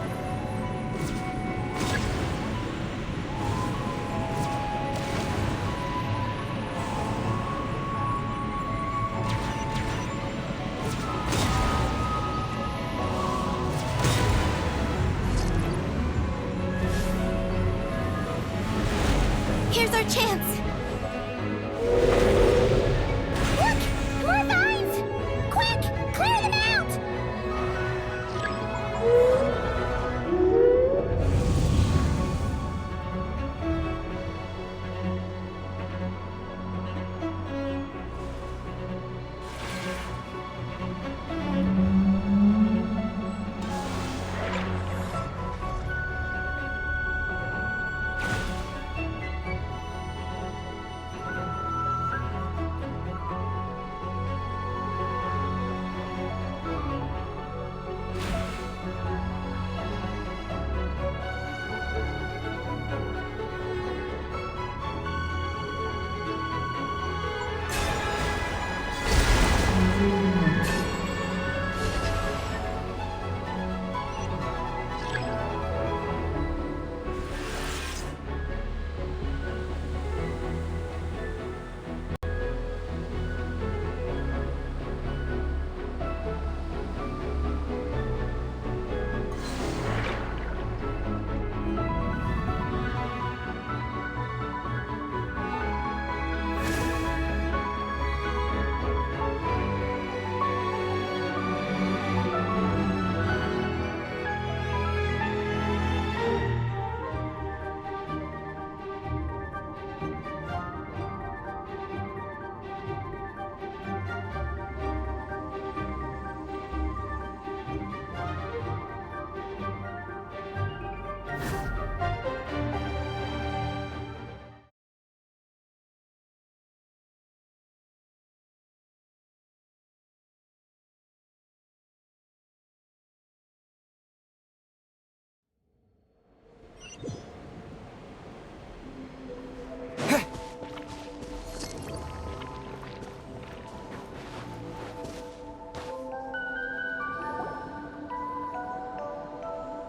Here's our chance. Look! More vines! Quick! Clear them out!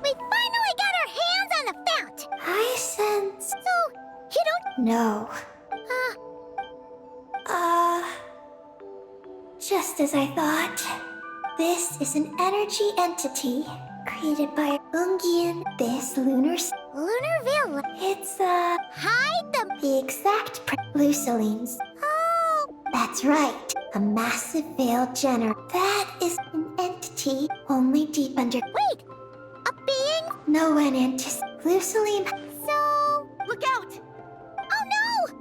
We finally got our hands on the fount! I sense... So, you don't... No. Just as I thought. This is an energy entity created by Ungian. This Lunarville! It's, Hide them! the exact Lucelines. Oh! That's right. A massive veil generator. That is an entity only deep under... Wait! A being? No one anticipates. Luceline... So... Look out! Oh no!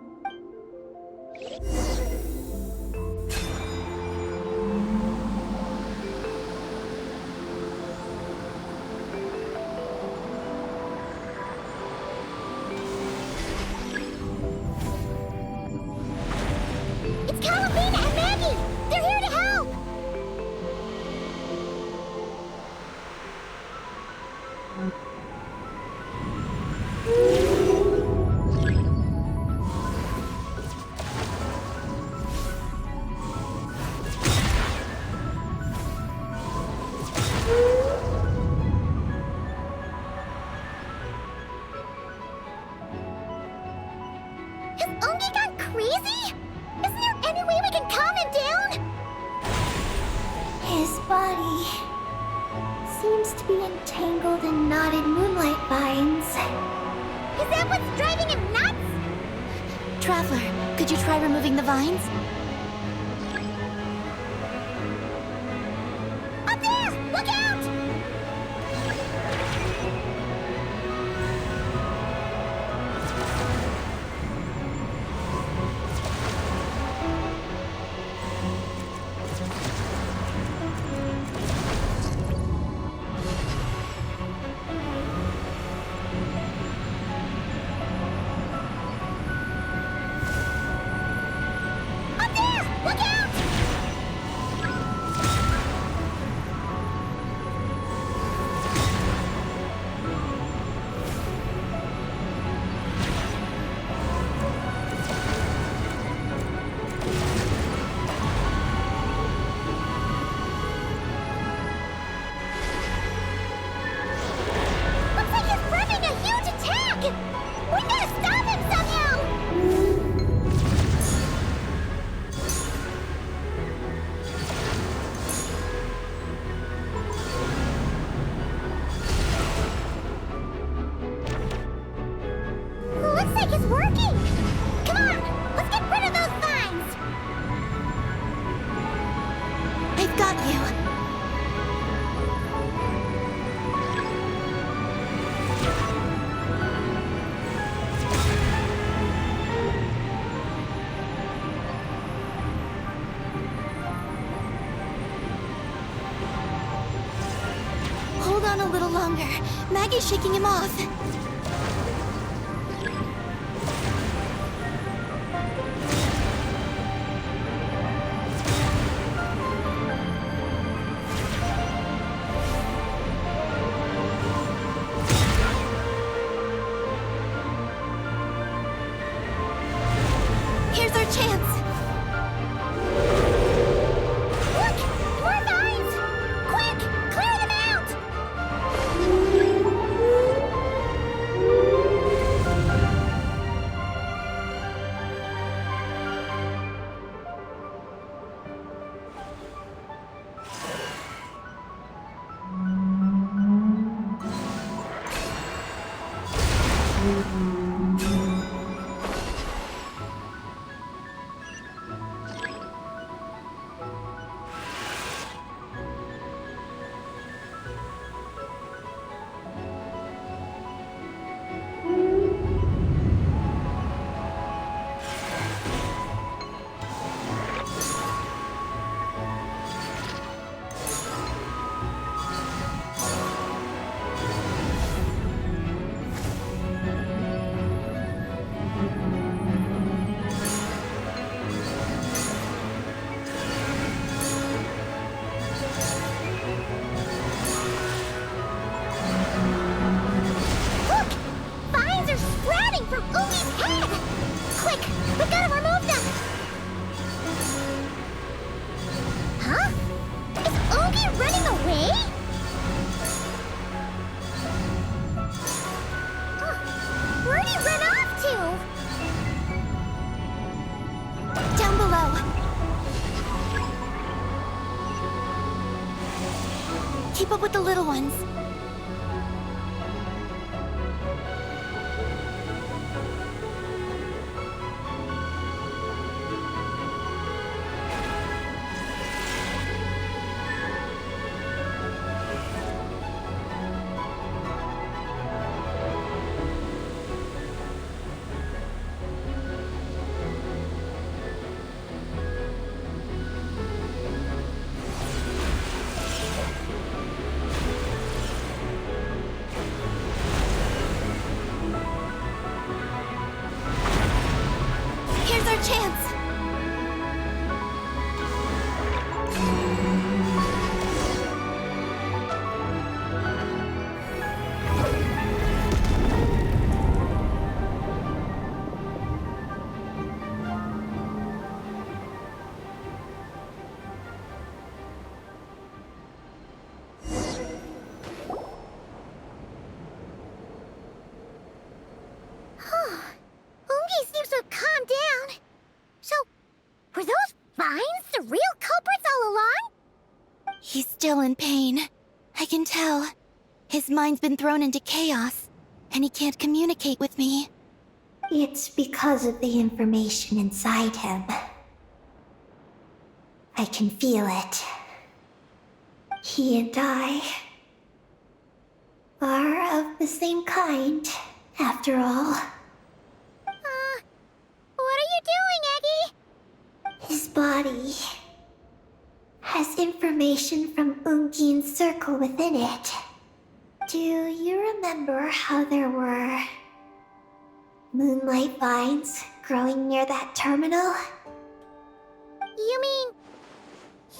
It's Calabina and Maggie! They're here to help! Has Ungi gone crazy? Isn't there any way we can calm him down? His body seems to be entangled in knotted moonlight vines. Is that what's driving him nuts? Traveler, could you try removing the vines? Up there! Look out! Up there! Look out! Looks like he's prepping a huge attack! We gotta stop him somehow! Looks like it's working! Come on, let's get rid of those vines! I've got you. Hold on a little longer. Maggie's shaking him off. Here's our chance. Look! More vines! Quick! Clear them out! Look! Vines are sprouting from Ungi's head! Quick! We gotta remove them! Huh? Is Ungi running away? Huh. Where'd he run off to? Down below. Keep up with the little ones. Here's our chance. Ungi seems so calm He's still in pain. I can tell. His mind's been thrown into chaos, and he can't communicate with me. It's because of the information inside him. I can feel it. He and I are of the same kind, after all. What are you doing, Eggy? His body has information from Ungien's circle within it. Do you remember how there were moonlight vines growing near that terminal? You mean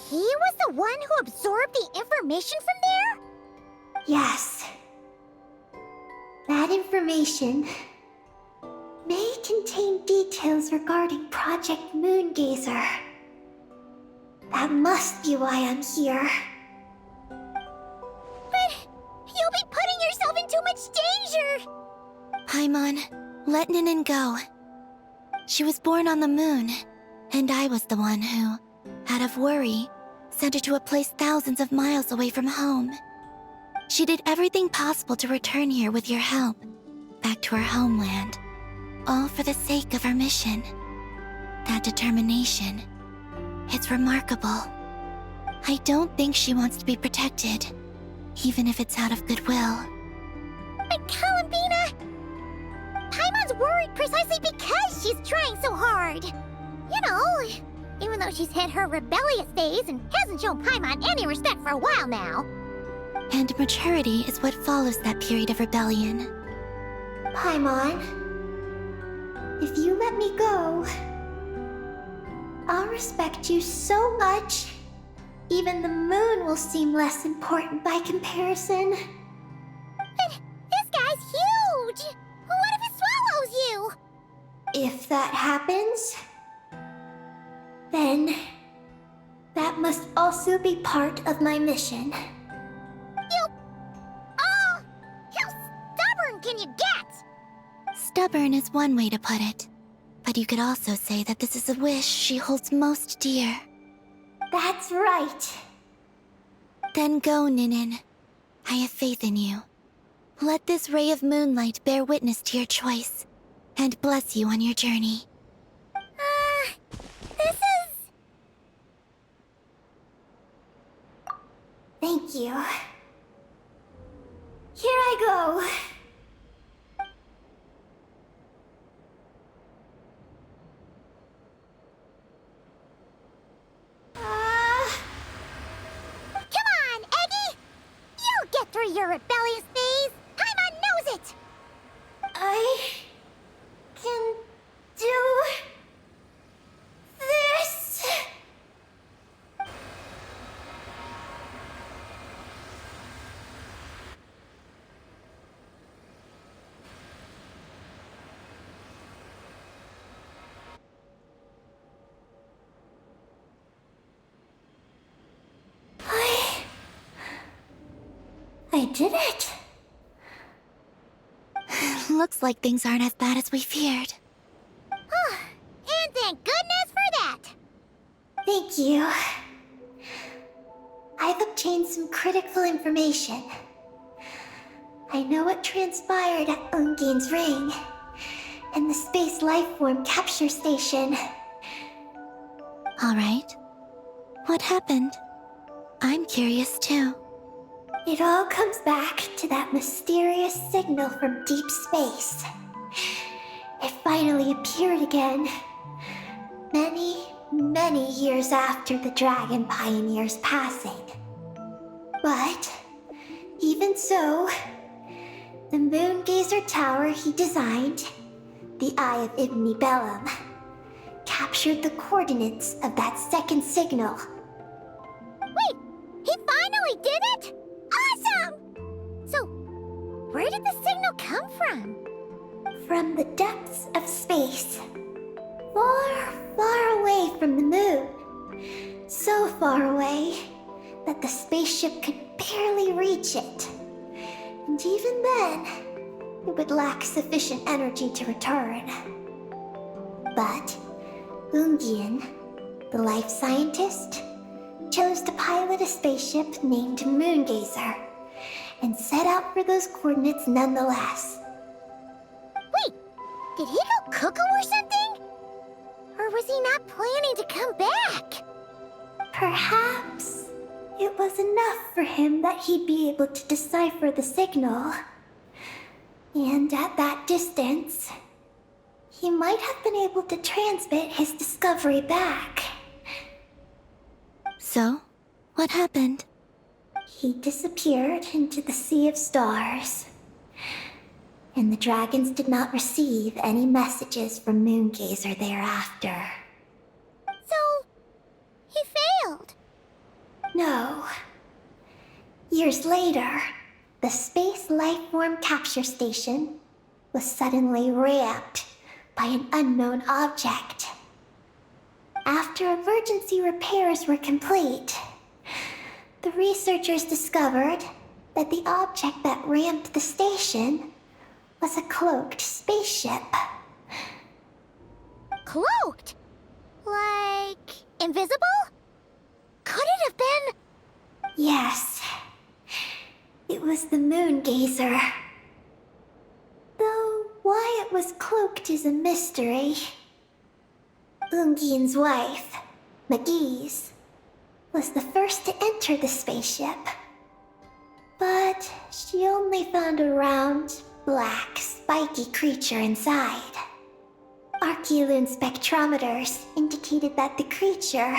he was the one who absorbed the information from there? Yes. That information may contain details regarding Project Moongazer. That must be why I'm here. But you'll be putting yourself in too much danger! Paimon, let Ninin go. She was born on the moon, and I was the one who, out of worry, sent her to a place thousands of miles away from home. She did everything possible to return here with your help, back to her homeland, all for the sake of her mission. That determination, it's remarkable. I don't think she wants to be protected, even if it's out of goodwill. But Columbina! Paimon's worried precisely because she's trying so hard. You know, even though she's had her rebellious days and hasn't shown Paimon any respect for a while now. And maturity is what follows that period of rebellion. Paimon, if you let me go, I'll respect you so much, even the moon will seem less important by comparison. But this guy's huge! What if he swallows you? If that happens, then that must also be part of my mission. How stubborn can you get? Stubborn is one way to put it, but you could also say that this is a wish she holds most dear. That's right. Then go, Ninin. I have faith in you. Let this ray of moonlight bear witness to your choice, and bless you on your journey. This is... Thank you. Here I go. Come on, Eggy! You'll get through your rebellious phase! Paimon knows it! I can do this. I did it. Looks like things aren't as bad as we feared. And thank goodness for that! Thank you. I've obtained some critical information. I know what transpired at Ungien's ring and the space lifeform capture station. All right. What happened? I'm curious too. It all comes back to that mysterious signal from deep space. It finally appeared again. Many years after the Dragon Pioneer's passing. But, even so, the Moongazer Tower he designed, the Eye of Ibn Bellum, captured the coordinates of that second signal. Wait! He finally did it?! Awesome! So, where did the signal come from? From the depths of space. Far away from the moon. So far away that the spaceship could barely reach it. And even then, it would lack sufficient energy to return. But Ungien, the life scientist, chose to pilot a spaceship named Moongazer and set out for those coordinates nonetheless. Wait, did he go cuckoo or something? Or was he not planning to come back? Perhaps it was enough for him that he'd be able to decipher the signal. And at that distance, he might have been able to transmit his discovery back. So, what happened? He disappeared into the sea of stars. And the dragons did not receive any messages from Moongazer thereafter. So, he failed. No. Years later, the Space Lifeform Capture Station was suddenly ramped by an unknown object. After emergency repairs were complete, the researchers discovered that the object that ramped the station was a cloaked spaceship. Cloaked? Like, invisible? Could it have been? Yes, it was the Moongazer. Though why it was cloaked is a mystery. Ungian's wife, McGee's, was the first to enter the spaceship. But she only found a round, black, spiky creature inside. Archeolune spectrometers indicated that the creature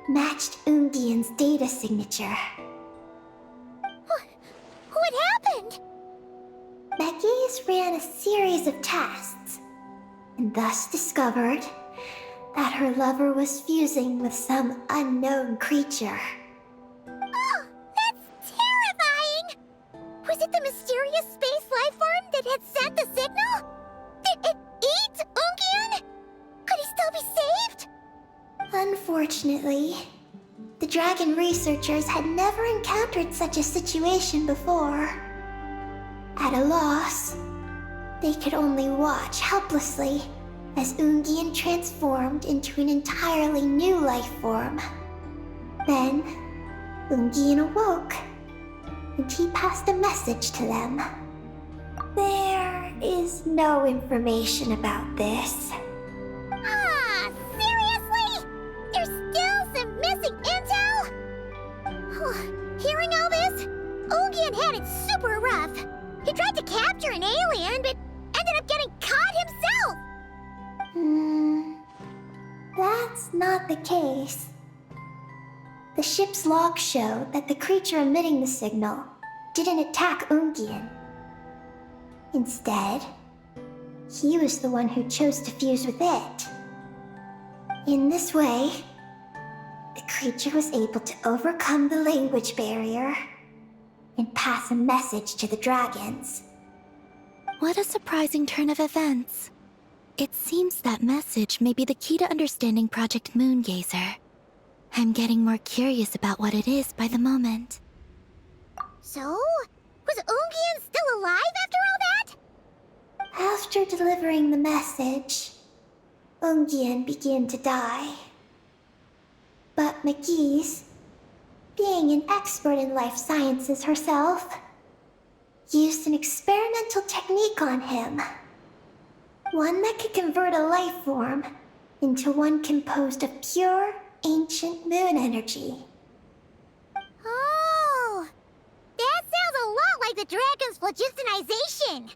matched Ungian's data signature. What happened? McGee's ran a series of tests, and thus discovered that her lover was fusing with some unknown creature. Oh, that's terrifying! Was it the mysterious space life form that had sent the signal? Did it eat Ungian? Could he still be saved? Unfortunately, the dragon researchers had never encountered such a situation before. At a loss, they could only watch helplessly as Ungian transformed into an entirely new life form. Then, Ungian awoke, and he passed a message to them. There is no information about this. Ah, seriously? There's still some missing intel? Hearing all this, Ungian had it super rough. He tried to capture an alien, but ended up getting caught himself. That's not the case. The ship's logs show that the creature emitting the signal didn't attack Ungian. Instead, he was the one who chose to fuse with it. In this way, the creature was able to overcome the language barrier and pass a message to the dragons. What a surprising turn of events. It seems that message may be the key to understanding Project Moongazer. I'm getting more curious about what it is by the moment. So, was Ungian still alive after all that? After delivering the message, Ungian began to die. But McGee's, being an expert in life sciences herself, used an experimental technique on him. One that could convert a life form into one composed of pure, ancient moon energy. Oh, that sounds a lot like the dragon's phlogistonization.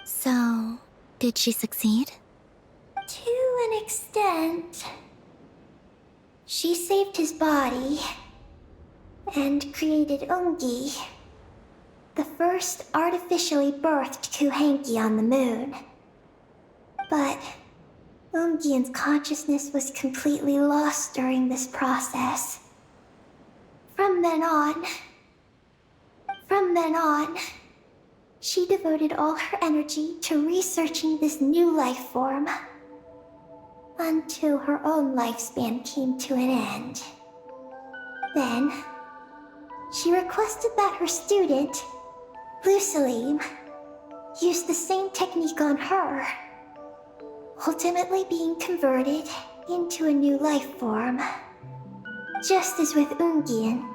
So, did she succeed? To an extent. She saved his body and created Ungi, the first artificially birthed Kuhanki on the moon. But Ungian's consciousness was completely lost during this process. From then on, she devoted all her energy to researching this new life form until her own lifespan came to an end. Then, she requested that her student, Lucilim, use the same technique on her, ultimately being converted into a new life form. Just as with Ungian,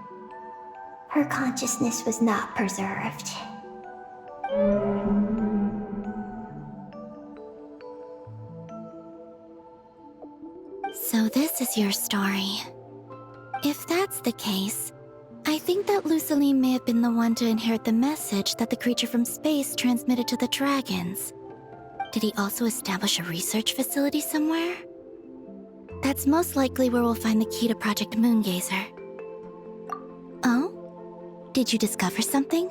her consciousness was not preserved. So this is your story. If that's the case, I think that Lusaline may have been the one to inherit the message that the creature from space transmitted to the dragons. Did he also establish a research facility somewhere? That's most likely where we'll find the key to Project Moongazer. Oh? Did you discover something?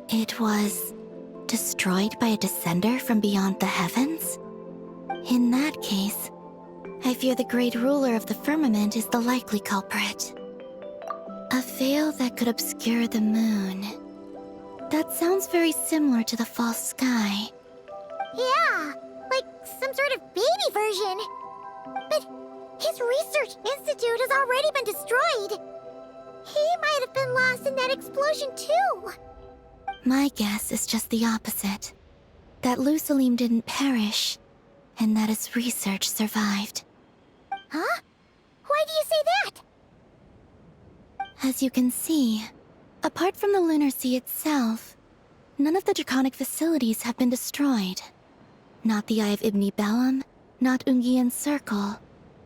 It was destroyed by a descender from beyond the heavens? In that case, I fear the great ruler of the firmament is the likely culprit. A veil that could obscure the moon. That sounds very similar to the false sky. Yeah, like some sort of baby version. But his research institute has already been destroyed. He might have been lost in that explosion too. My guess is just the opposite. That Lusaline didn't perish, and that his research survived. Huh? Why do you say that? As you can see, apart from the Lunar Sea itself, none of the draconic facilities have been destroyed. Not the Eye of Ibn Bellum, not Ungian's Circle,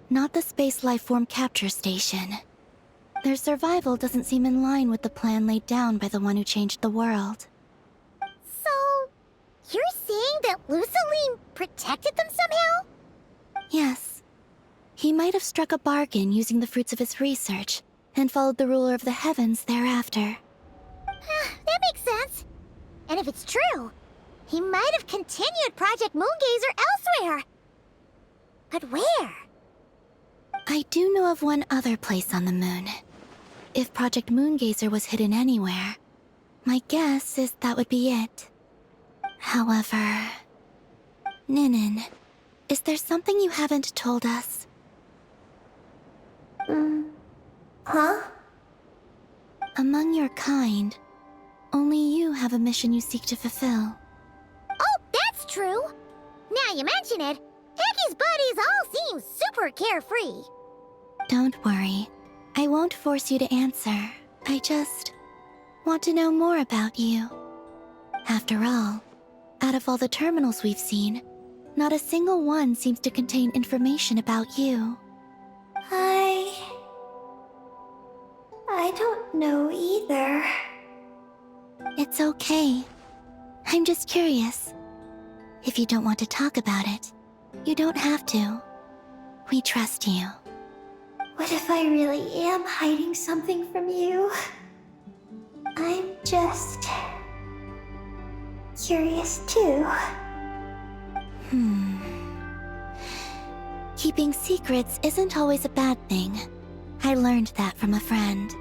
not the Space Lifeform Capture Station. Their survival doesn't seem in line with the plan laid down by the one who changed the world. So, you're saying that Lusaline protected them somehow? Yes. He might have struck a bargain using the fruits of his research, and followed the ruler of the heavens thereafter. That makes sense. And if it's true, he might have continued Project Moongazer elsewhere. But where? I do know of one other place on the moon. If Project Moongazer was hidden anywhere, my guess is that would be it. However... Ninin, is there something you haven't told us? Huh? Among your kind, only you have a mission you seek to fulfill. Oh, that's true. Now you mention it, Hecky's buddies all seem super carefree. Don't worry. I won't force you to answer. I just want to know more about you. After all, out of all the terminals we've seen, not a single one seems to contain information about you. I don't know either. It's okay. I'm just curious. If you don't want to talk about it, you don't have to. We trust you. What if I really am hiding something from you? I'm just... curious too. Keeping secrets isn't always a bad thing. I learned that from a friend.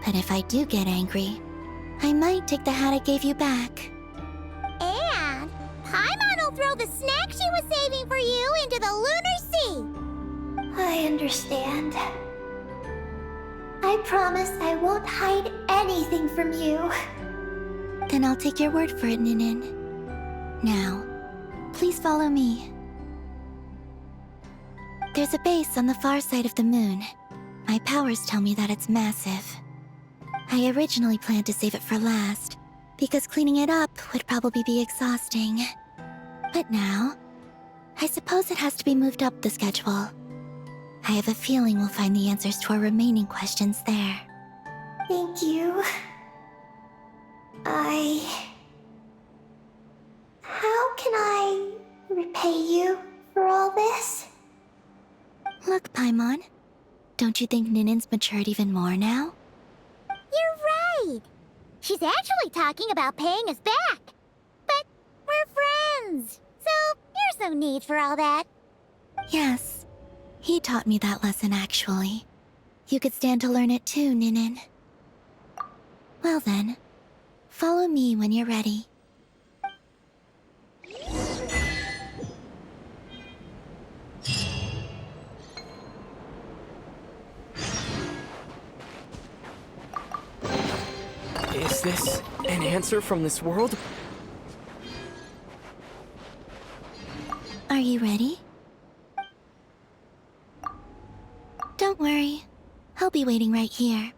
But if I do get angry, I might take the hat I gave you back. And Paimon will throw the snack she was saving for you into the Lunar Sea. I understand. I promise I won't hide anything from you. Then I'll take your word for it, Ninin. Now, please follow me. There's a base on the far side of the moon. My powers tell me that it's massive. I originally planned to save it for last, because cleaning it up would probably be exhausting. But now, I suppose it has to be moved up the schedule. I have a feeling we'll find the answers to our remaining questions there. Thank you. How can I repay you for all this? Look, Paimon, don't you think Ninin's matured even more now? You're right. She's actually talking about paying us back. But we're friends, so there's no need for all that. Yes, he taught me that lesson actually. You could stand to learn it too, Ninin. Well then, follow me when you're ready. Is this an answer from this world? Are you ready? Don't worry. I'll be waiting right here.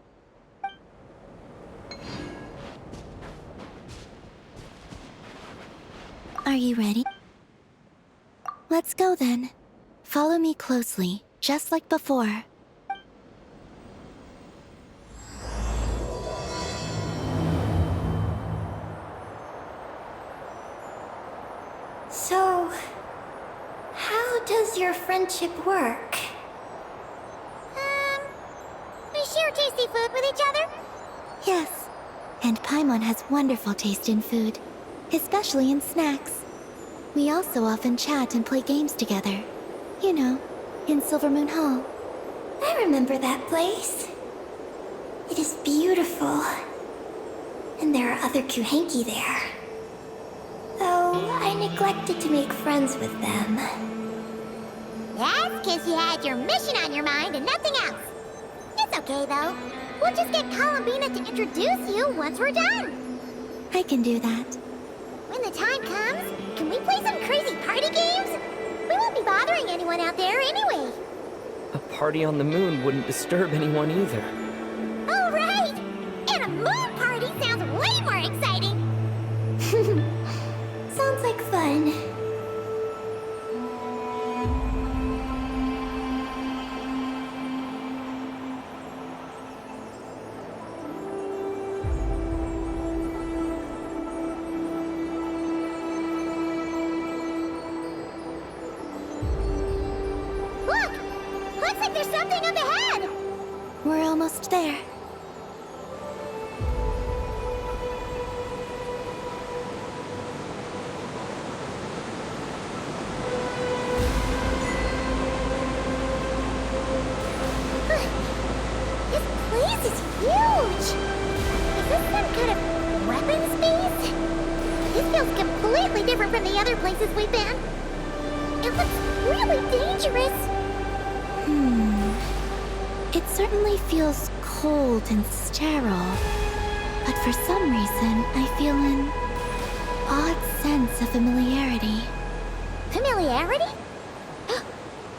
Are you ready? Let's go then. Follow me closely, just like before. So, how does your friendship work? We share tasty food with each other? Yes, and Paimon has wonderful taste in food, especially in snacks. We also often chat and play games together. You know, in Silvermoon Hall. I remember that place. It is beautiful. And there are other Kuhenki there. Though I neglected to make friends with them. That's because you had your mission on your mind and nothing else. It's okay, though. We'll just get Columbina to introduce you once we're done. I can do that. When the time comes, can we play some crazy party games? We won't be bothering anyone out there anyway. A party on the moon wouldn't disturb anyone either. Oh, right! And a moon party sounds way more exciting. Sounds like fun. Look! Looks like there's something up ahead! We're almost there. This place is huge! Is this some kind of weapons base? This feels completely different from the other places we've been. It looks really dangerous. It certainly feels cold and sterile. But for some reason, I feel an odd sense of familiarity. Familiarity?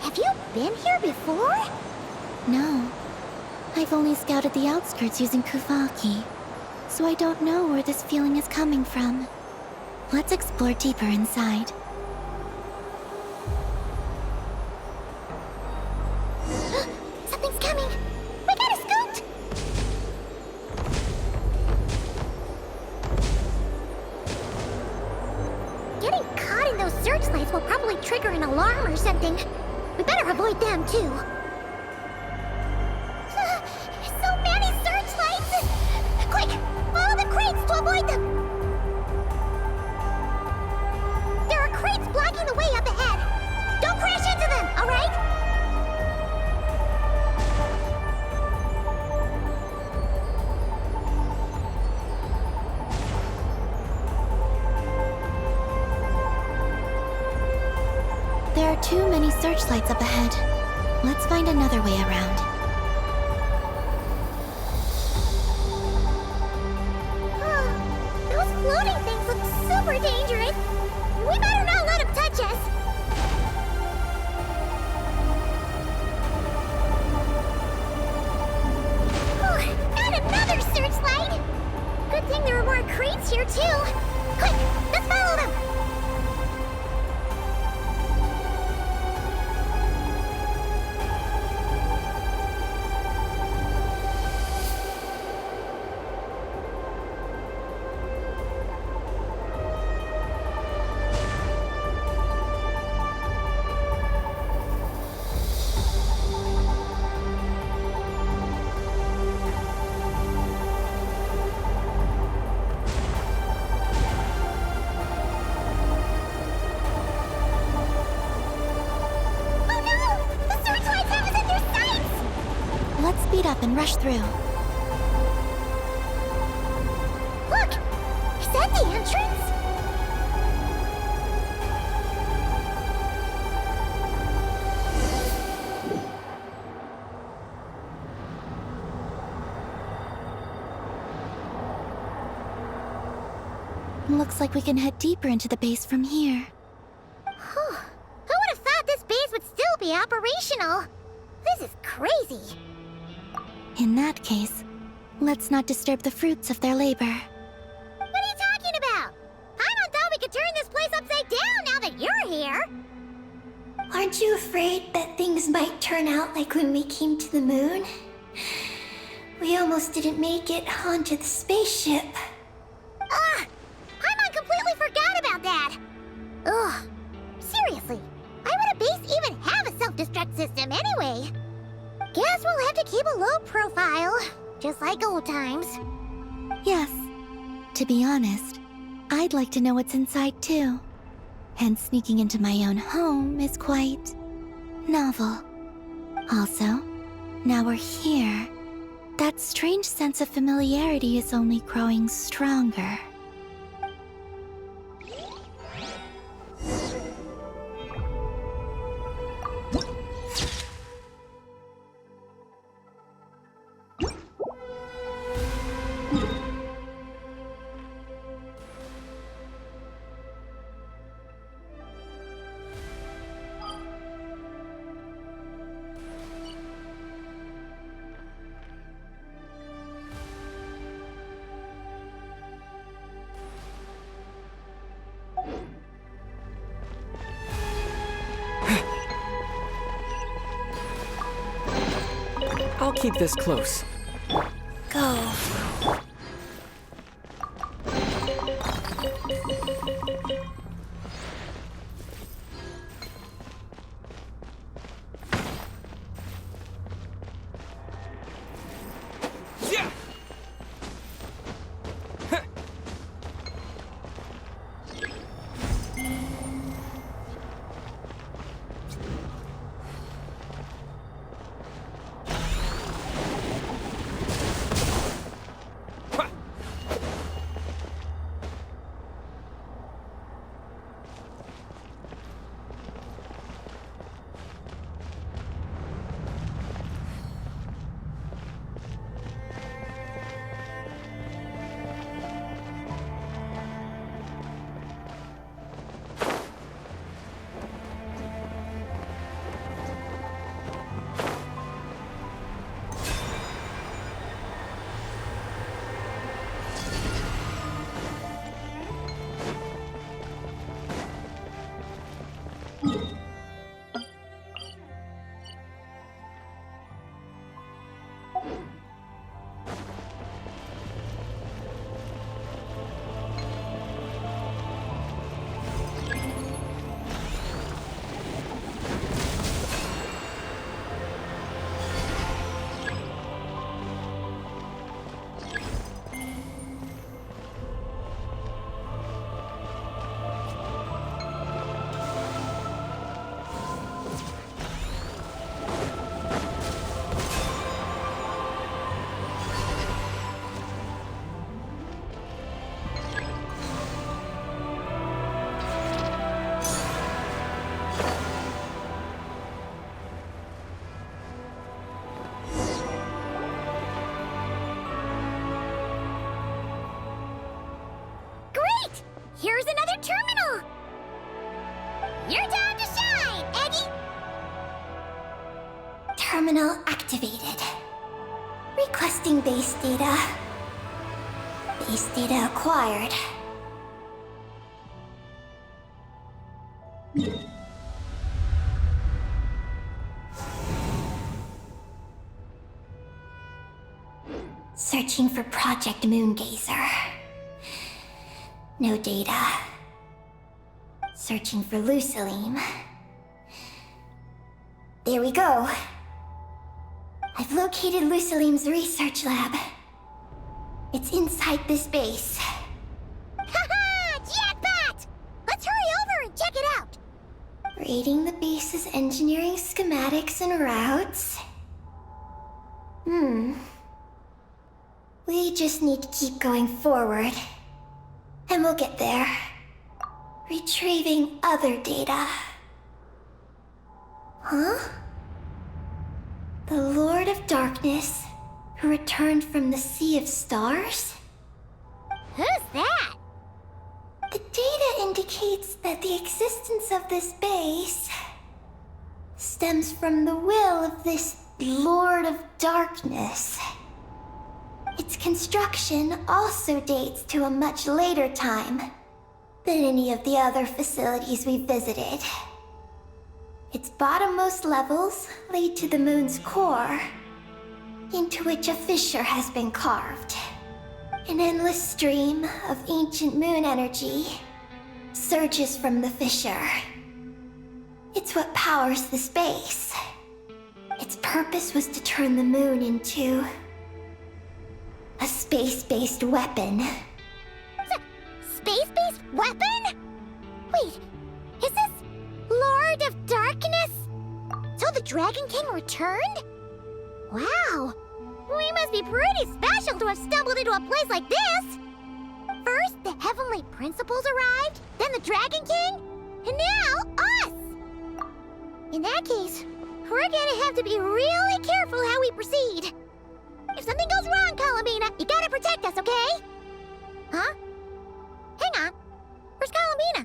Have you been here before? No. I've only scouted the outskirts using Kuvaki, so I don't know where this feeling is coming from. Let's explore deeper inside. Something's coming! We gotta scoot! Getting caught in those searchlights will probably trigger an alarm or something. We better avoid them, too. So many searchlights! Quick! Follow the crates to avoid them! There are crates blocking the way up ahead! Don't crash into them, alright? There are too many searchlights up ahead. Let's find another way around. Those floating things look super dangerous. We better not let them touch us. Not another searchlight! Good thing there are more crates here, too. Quick, let's follow them! Speed up and rush through. Look! Is that the entrance? Looks like we can head deeper into the base from here. be operational. This is crazy. In that case, let's not disturb the fruits of their labor. What are you talking about? Paimon thought we could turn this place upside down now that you're here. Aren't you afraid that things might turn out like when we came to the moon? We almost didn't make it onto the spaceship. Ugh! Paimon completely forgot about that! Ugh. Seriously, why would a base even have a self-destruct system anyway? Guess we'll have to keep a low profile, just like old times. Yes. To be honest, I'd like to know what's inside too. And sneaking into my own home is quite novel. Also, now we're here. That strange sense of familiarity is only growing stronger. I'll keep this close. Go. Yeah! Here's another terminal! Your time to shine, Eddie! Terminal activated. Requesting base data. Base data acquired. Searching for Project Moongazer. No data. Searching for Lucilim. There we go. I've located Lucilim's research lab. It's inside this base. Haha! Jackpot! Let's hurry over and check it out! Reading the base's engineering schematics and routes. We just need to keep going forward. And we'll get there. Retrieving other data. Huh? The Lord of Darkness, who returned from the Sea of Stars? Who's that? The data indicates that the existence of this base stems from the will of this Lord of Darkness. Its construction also dates to a much later time than any of the other facilities we visited. Its bottommost levels lead to the moon's core, into which a fissure has been carved. An endless stream of ancient moon energy surges from the fissure. It's what powers the space. Its purpose was to turn the moon into a space-based weapon. Space-based weapon? Wait, is this Lord of Darkness? So the Dragon King returned? Wow, we must be pretty special to have stumbled into a place like this. First, the Heavenly Principles arrived, then the Dragon King, and now us! In that case, we're gonna have to be really careful how we proceed. If something goes wrong, Columbina, you gotta protect us, okay? Huh? Hang on. Where's Columbina?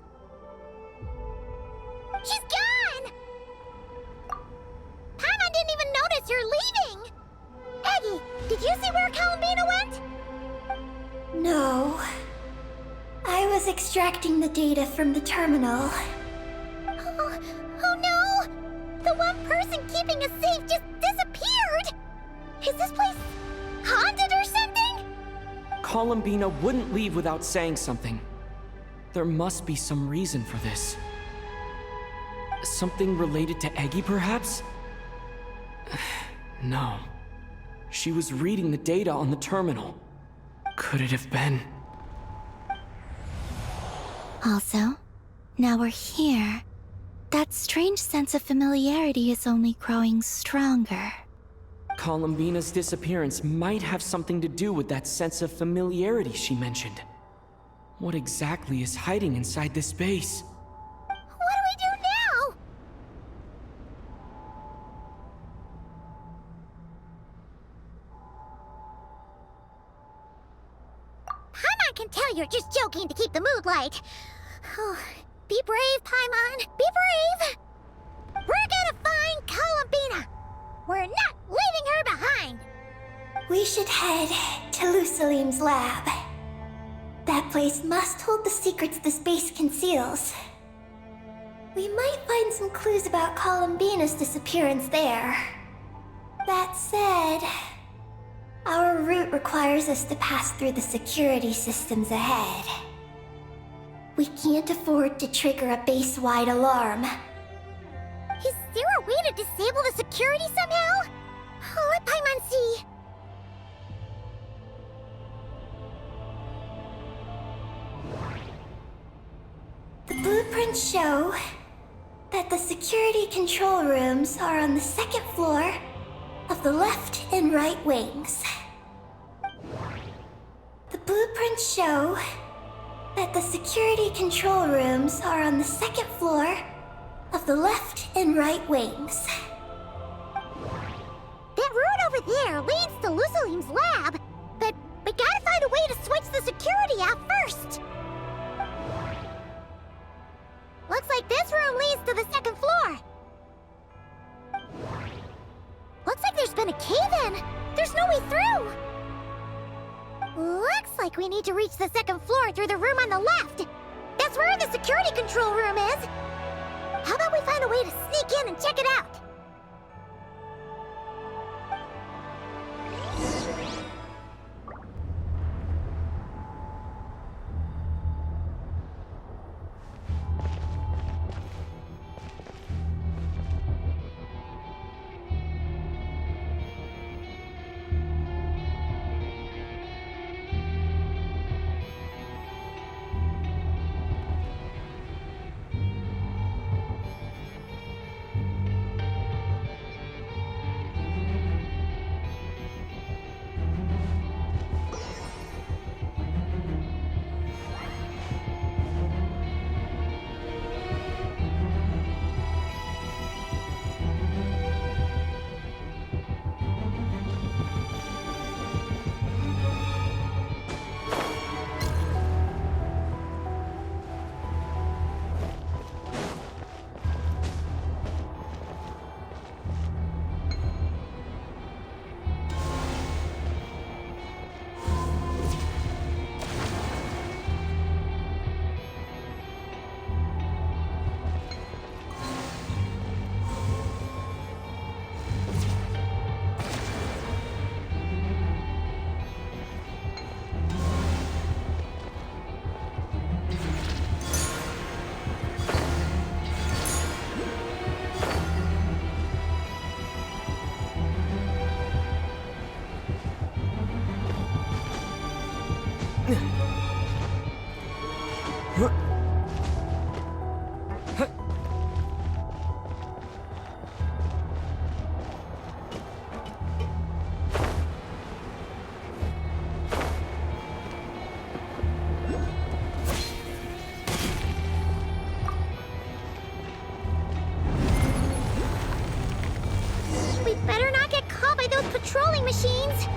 She's gone! Paimon didn't even notice you're leaving! Eggy, did you see where Columbina went? No. I was extracting the data from the terminal. Oh no! The one person keeping us safe just disappeared! Is this place haunted or something? Columbina wouldn't leave without saying something. There must be some reason for this. Something related to Eggy, perhaps? No. She was reading the data on the terminal. Could it have been? Also, now we're here. That strange sense of familiarity is only growing stronger. Columbina's disappearance might have something to do with that sense of familiarity she mentioned. What exactly is hiding inside this base? What do we do now? Paimon can tell you're just joking to keep the mood light. Oh, be brave, Paimon. Be brave. We're gonna find Columbina. We're not leaving her behind. We should head to Lusalim's lab. That place must hold the secrets the space conceals. We might find some clues about Columbina's disappearance there. That said, our route requires us to pass through the security systems ahead. We can't afford to trigger a base-wide alarm. Is there a way to disable the security somehow? Let Paimon see. The blueprints show that the security control rooms are on the second floor of the left and right wings. The blueprints show that the security control rooms are on the second floor of the left and right wings. That route over there leads to Lusalim's lab, but we gotta find a way to switch the security out first. Looks like this room leads to the second floor. Looks like there's been a cave-in. There's no way through. Looks like we need to reach the second floor through the room on the left. That's where the security control room is. How about we find a way to sneak in and check it out? We better not get caught by those patrolling machines.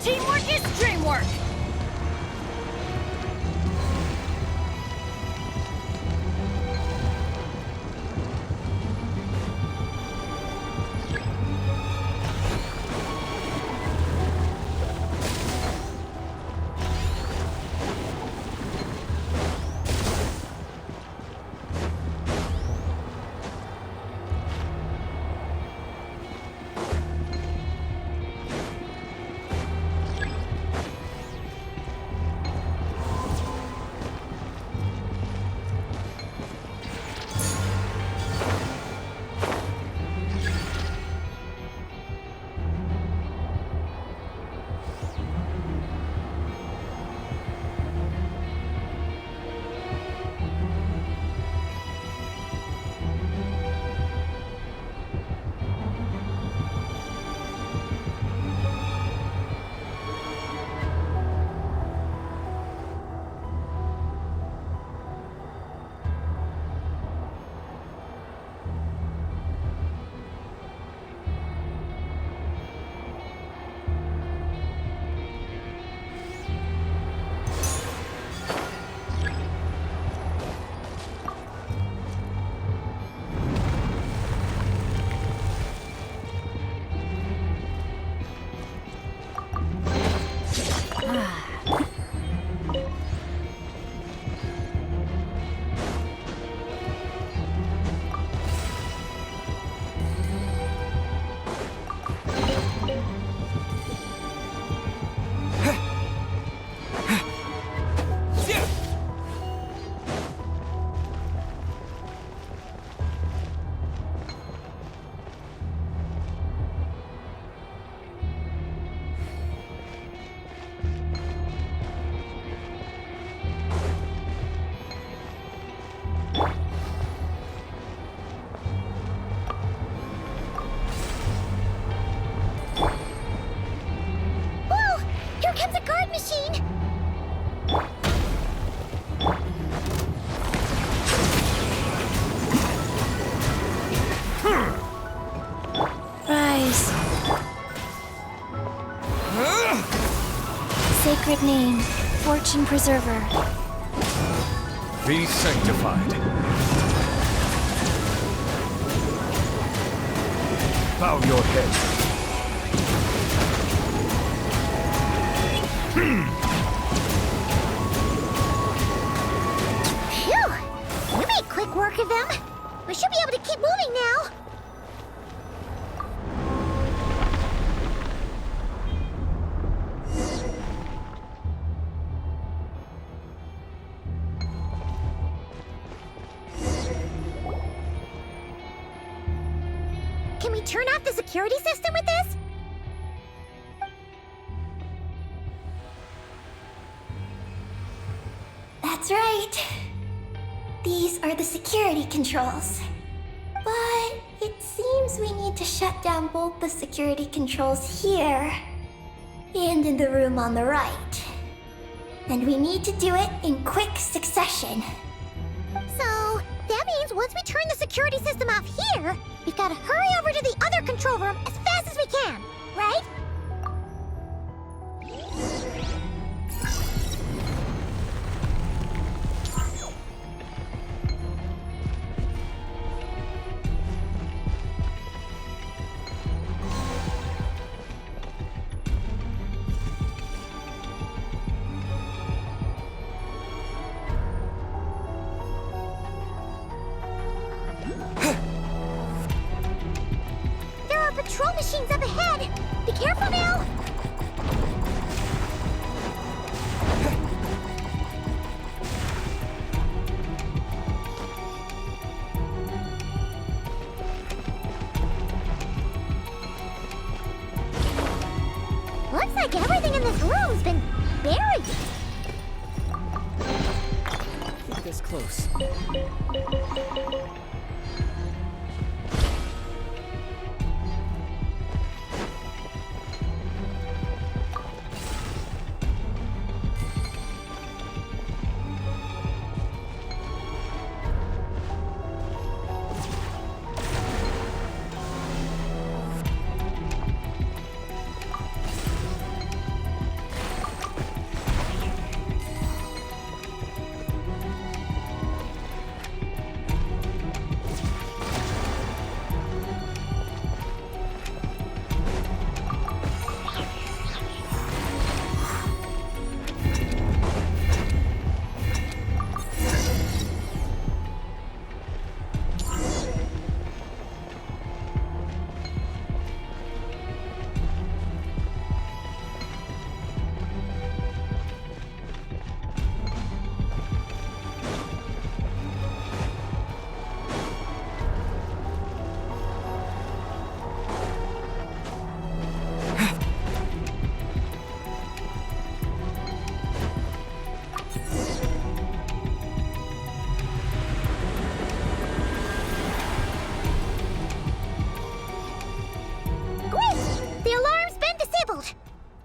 Teamwork is dreamwork! Sacred name, Fortune Preserver. Be sanctified. Bow your head. Phew! We made quick work of them. We should be able to keep moving now. Can we turn off the security system with this? That's right. These are the security controls. But it seems we need to shut down both the security controls here and in the room on the right. And we need to do it in quick succession. So, that means once we turn turn the security system off here, we've gotta hurry over to the other control room as fast as we can, right? There are patrol machines up ahead! Be careful now! Looks like everything in this room's been buried. Keep this close. Great! The alarm's been disabled.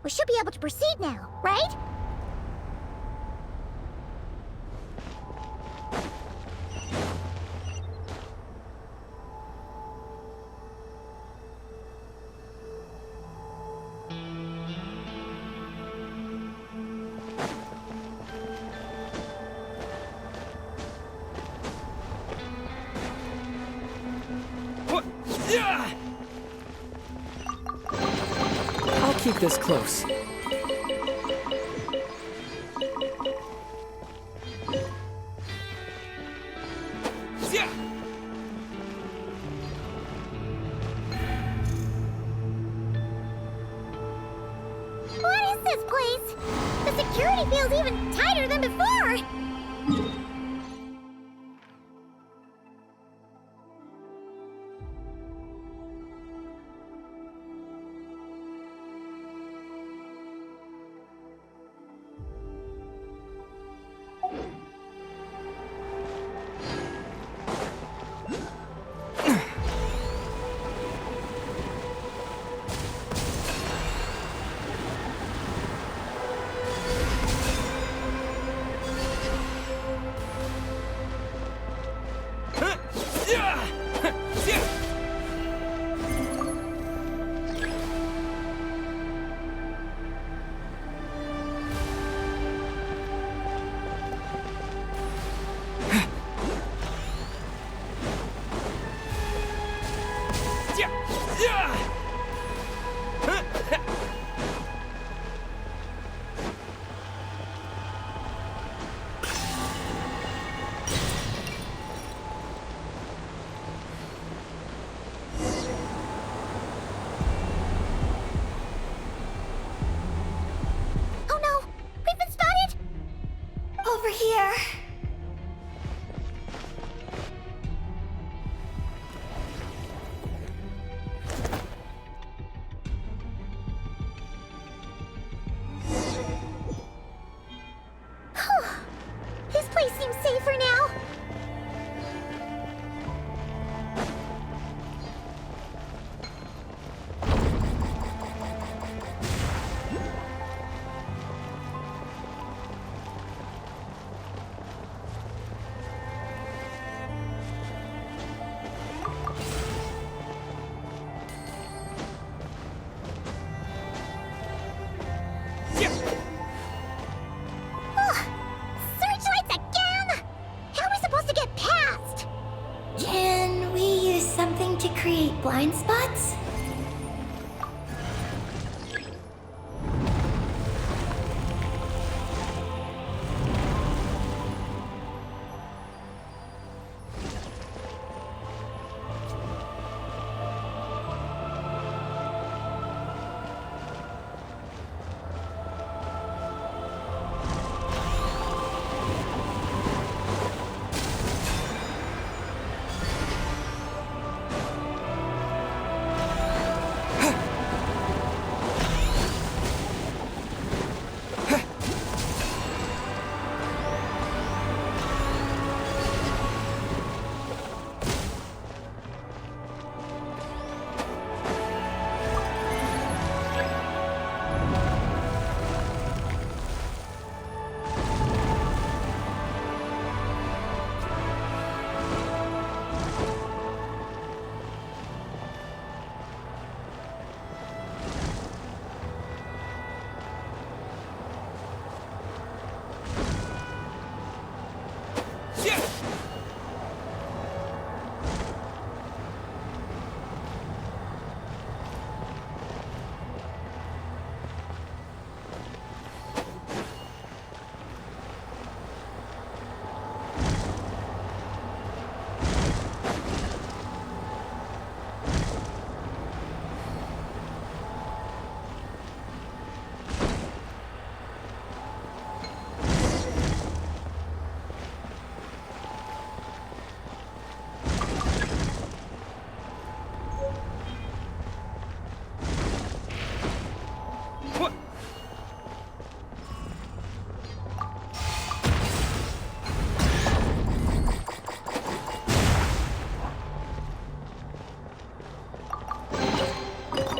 We should be able to proceed now, right? What? Yeah! I'll keep this close. Yeah! What is this place? The security feels even tighter than before! Oh no! We've been spotted! Over here. create blind spots?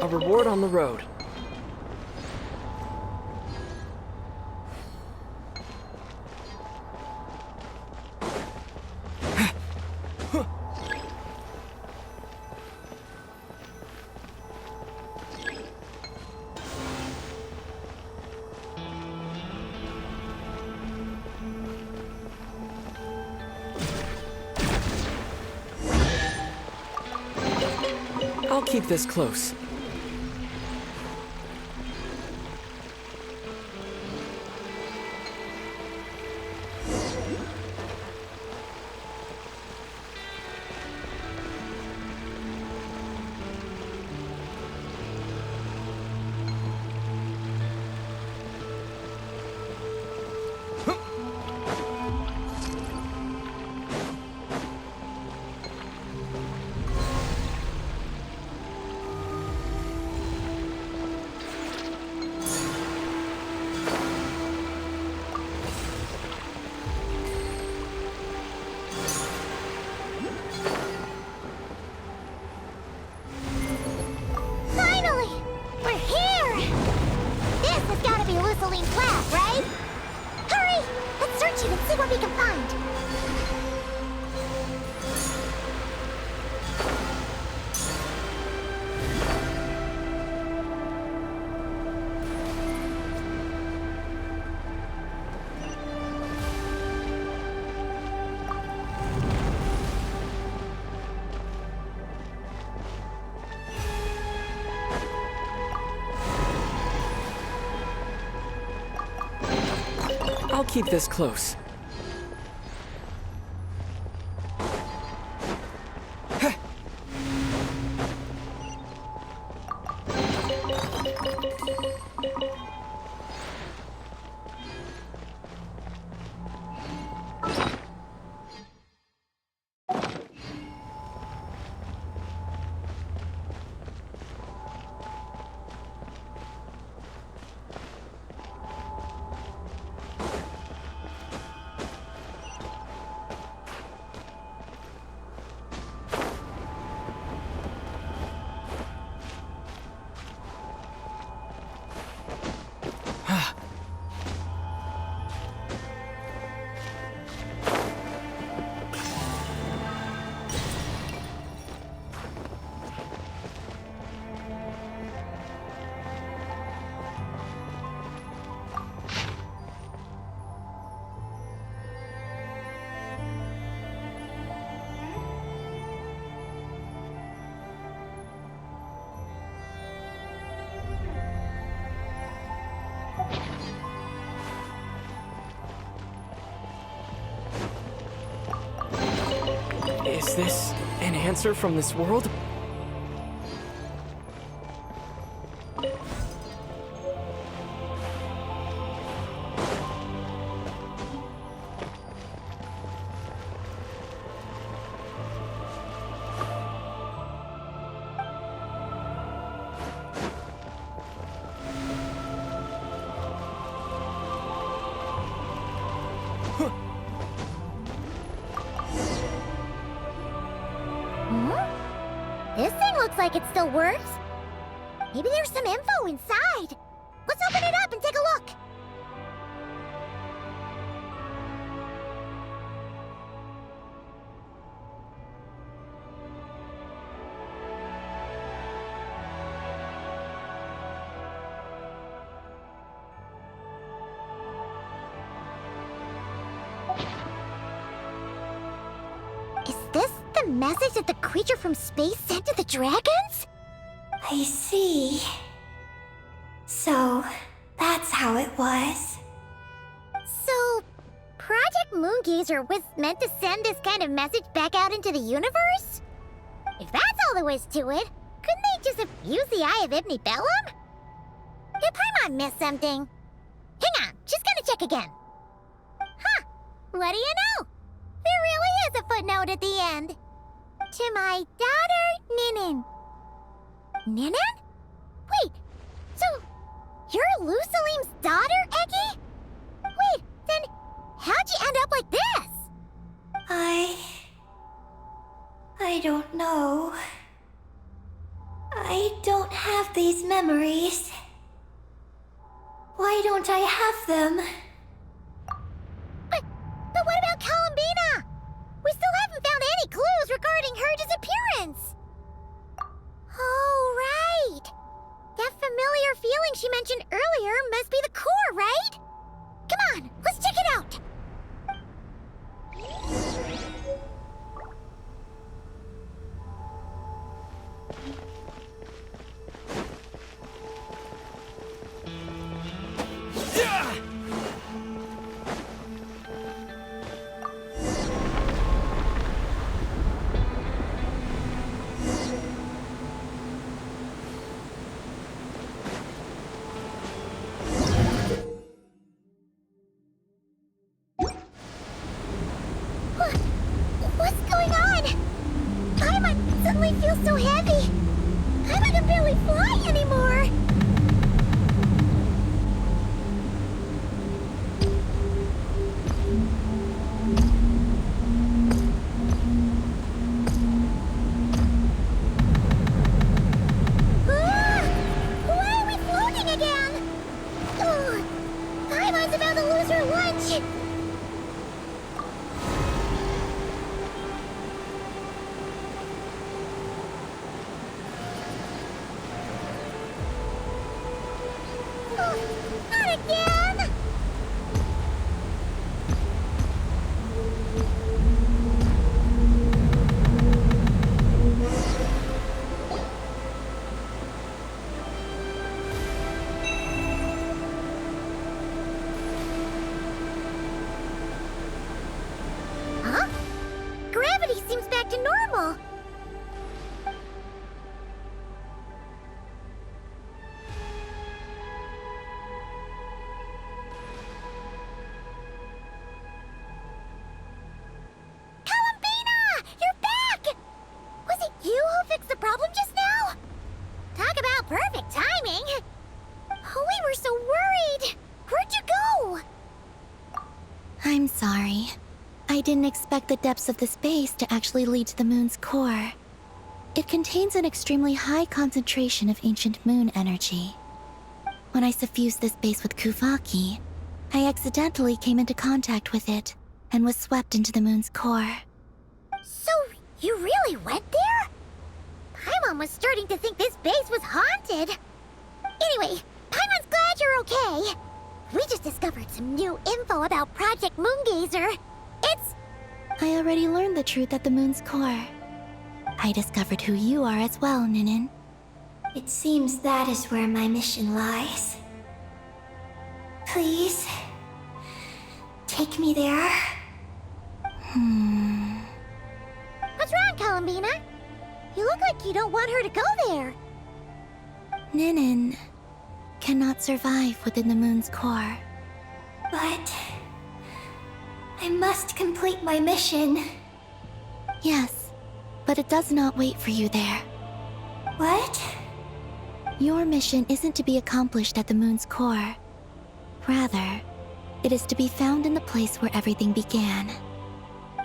A reward on the road. I'll keep this close. Finally! We're here! This has gotta be Luciline's lab, right? Hurry! Let's search it and see what we can find. I'll keep this close. Is this an answer from this world? This thing looks like it still works. Maybe there's some info inside. Let's open it up and take a look. Is this the message that the creature from space sent to the dragons? I see. So, that's how it was. So, Project Moongazer was meant to send this kind of message back out into the universe? If that's all there was to it, couldn't they just have used the Eye of Ibni Bellum? Did Paimon miss something? Hang on, she's gonna check again. Huh, what do you know? There really is a footnote at the end. To my daughter, Ninin. Ninin? Wait, so you're Lusalim's daughter, Eggy? Wait, then how'd you end up like this? I don't know. I don't have these memories. Why don't I have them? But what about Columbina? We still haven't found any clues regarding her disappearance. Oh, right. That familiar feeling she mentioned earlier must be the core, right? Come on, let's check it out. What's going on? Paimon suddenly feels so heavy. Paimon can barely fly anymore. Ah! Why are we floating again? Ugh! Paimon's about to lose her lunch. Not again! Huh? Gravity seems back to normal. Columbina! You're back! Was it you who fixed the problem just now? Talk about perfect timing! Oh, we were so worried! Where'd you go? I'm sorry. I didn't expect the depths of this base to actually lead to the moon's core. It contains an extremely high concentration of ancient moon energy. When I suffused this base with Kuvaki, I accidentally came into contact with it and was swept into the moon's core. So, you really went there? Paimon was starting to think this base was haunted. Anyway, Paimon's glad you're okay. We just discovered some new info about Project Moongazer. It's... I already learned the truth at the moon's core. I discovered who you are as well, Ninin. It seems that is where my mission lies. Please, take me there. What's wrong? Alambina. You look like you don't want her to go there. Ninin cannot survive within the moon's core. But I must complete my mission. Yes, but it does not wait for you there. What? Your mission isn't to be accomplished at the moon's core. Rather, it is to be found in the place where everything began.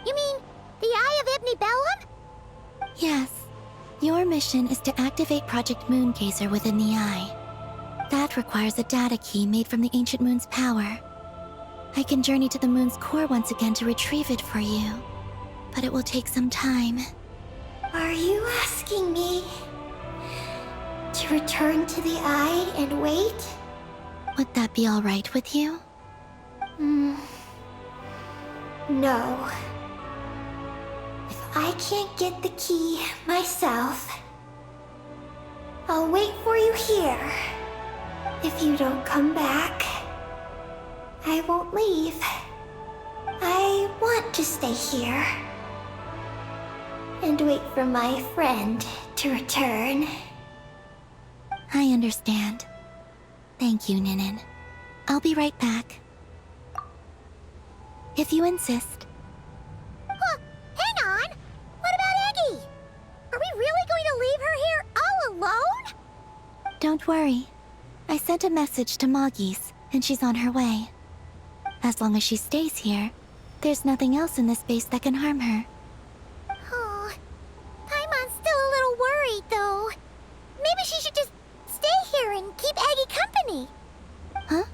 You mean the Eye of Ibni Bellum? Yes. Your mission is to activate Project Moongazer within the Eye. That requires a data key made from the ancient moon's power. I can journey to the moon's core once again to retrieve it for you, but it will take some time. Are you asking me to return to the Eye and wait? Would that be all right with you? No. If I can't get the key myself, I'll wait for you here. If you don't come back, I won't leave. I want to stay here and wait for my friend to return. I understand. Thank you, Ninin. I'll be right back. If you insist. Huh, hang on! What about Eggy? Are we really going to leave her here all alone? Don't worry. I sent a message to Moggy's, and she's on her way. As long as she stays here, there's nothing else in this base that can harm her. Oh, Paimon's still a little worried, though. Maybe she should just stay here and keep Eggy company. Huh?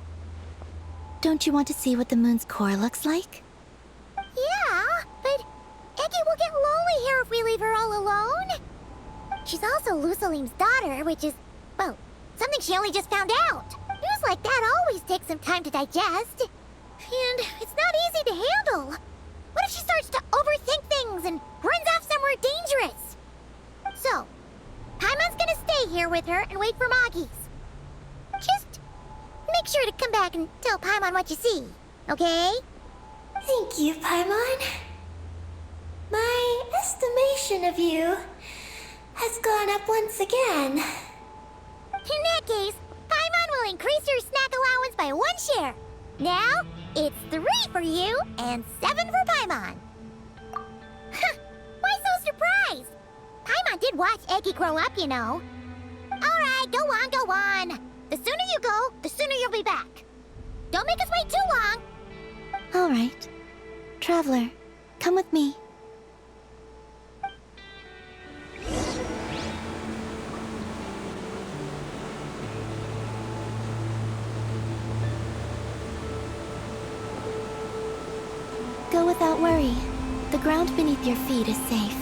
Don't you want to see what the moon's core looks like? Yeah, but Eggy will get lonely here if we leave her all alone. She's also Lusalim's daughter, which is, well, something she only just found out. News like that always takes some time to digest. And it's not easy to handle. What if she starts to overthink things and runs off somewhere dangerous? So, Paimon's gonna stay here with her and wait for Moggy's. Just make sure to come back and tell Paimon what you see, okay? Thank you, Paimon. My estimation of you has gone up once again. In that case, Paimon will increase your snack allowance by 1 share. Now, it's 3 for you and 7 for Paimon. Why so surprised? Paimon did watch Eggy grow up, you know. Alright, go on, go on. The sooner you go, the sooner you'll be back. Don't make us wait too long. All right. Traveler, come with me. Go without worry. The ground beneath your feet is safe.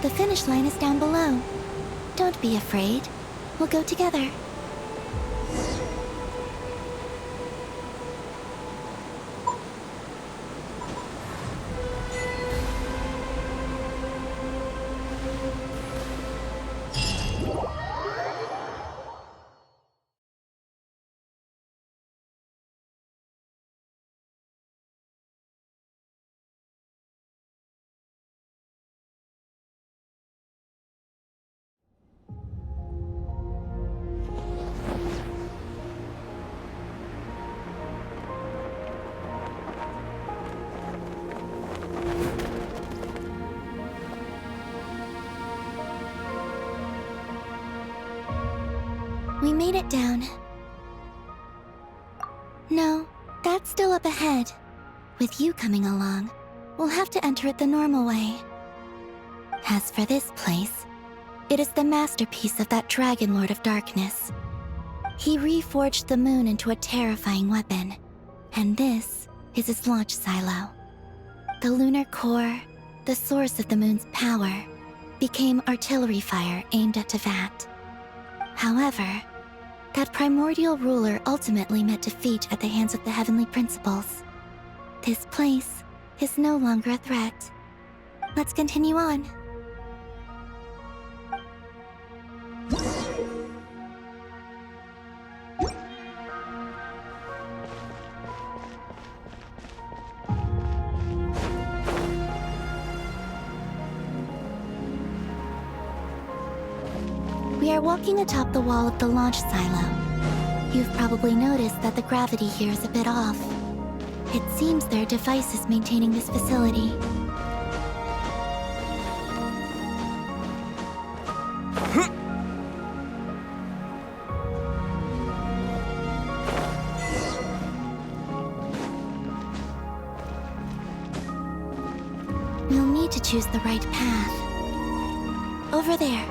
The finish line is down below. Don't be afraid. We'll go together. We made it down. No, that's still up ahead. With you coming along, we'll have to enter it the normal way. As for this place, it is the masterpiece of that Dragon Lord of Darkness. He reforged the moon into a terrifying weapon, and this is his launch silo. The lunar core, the source of the moon's power, became artillery fire aimed at Teyvat. However, that primordial ruler ultimately met defeat at the hands of the Heavenly Principles. This place is no longer a threat. Let's continue on. They're walking atop the wall of the launch silo. You've probably noticed that the gravity here is a bit off. It seems there are devices maintaining this facility. You'll need to choose the right path. Over there.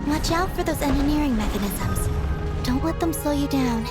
Watch out for those engineering mechanisms. Don't let them slow you down.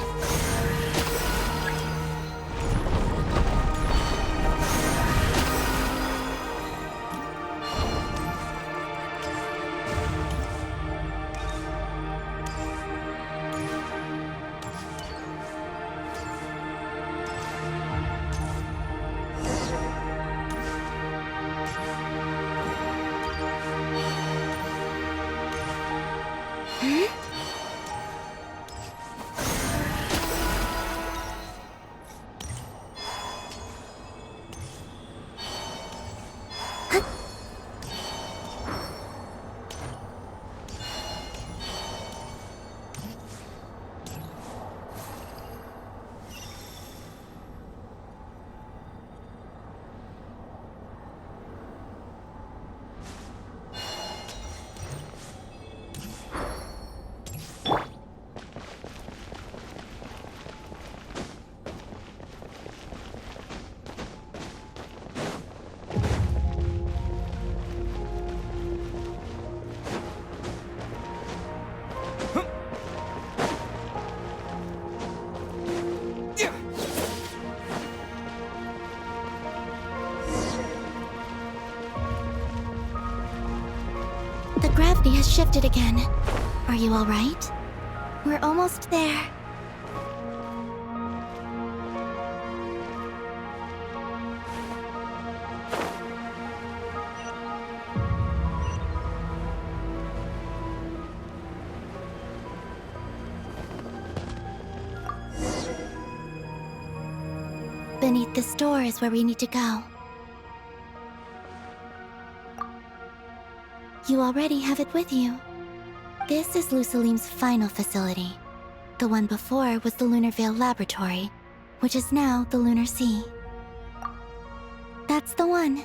The gravity has shifted again. Are you all right? We're almost there. Beneath this door is where we need to go. You already have it with you. This is Lucilim's final facility. The one before was the Lunar Veil Laboratory, which is now the Lunar Sea. That's the one.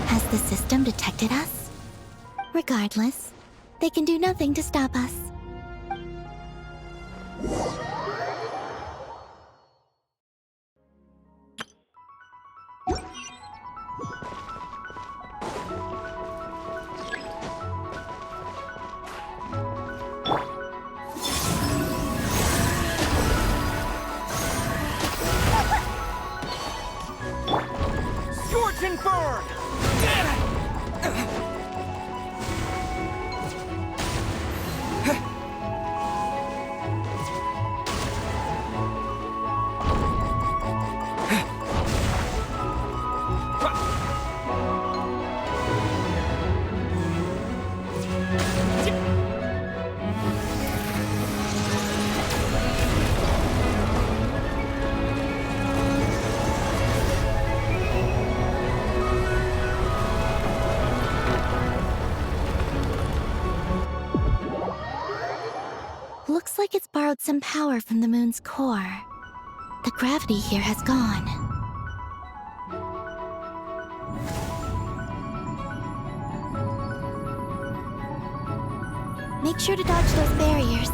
Has the system detected us? Regardless, they can do nothing to stop us. Scorch and burn! Looks like it's borrowed some power from the moon's core. The gravity here has gone. Make sure to dodge those barriers.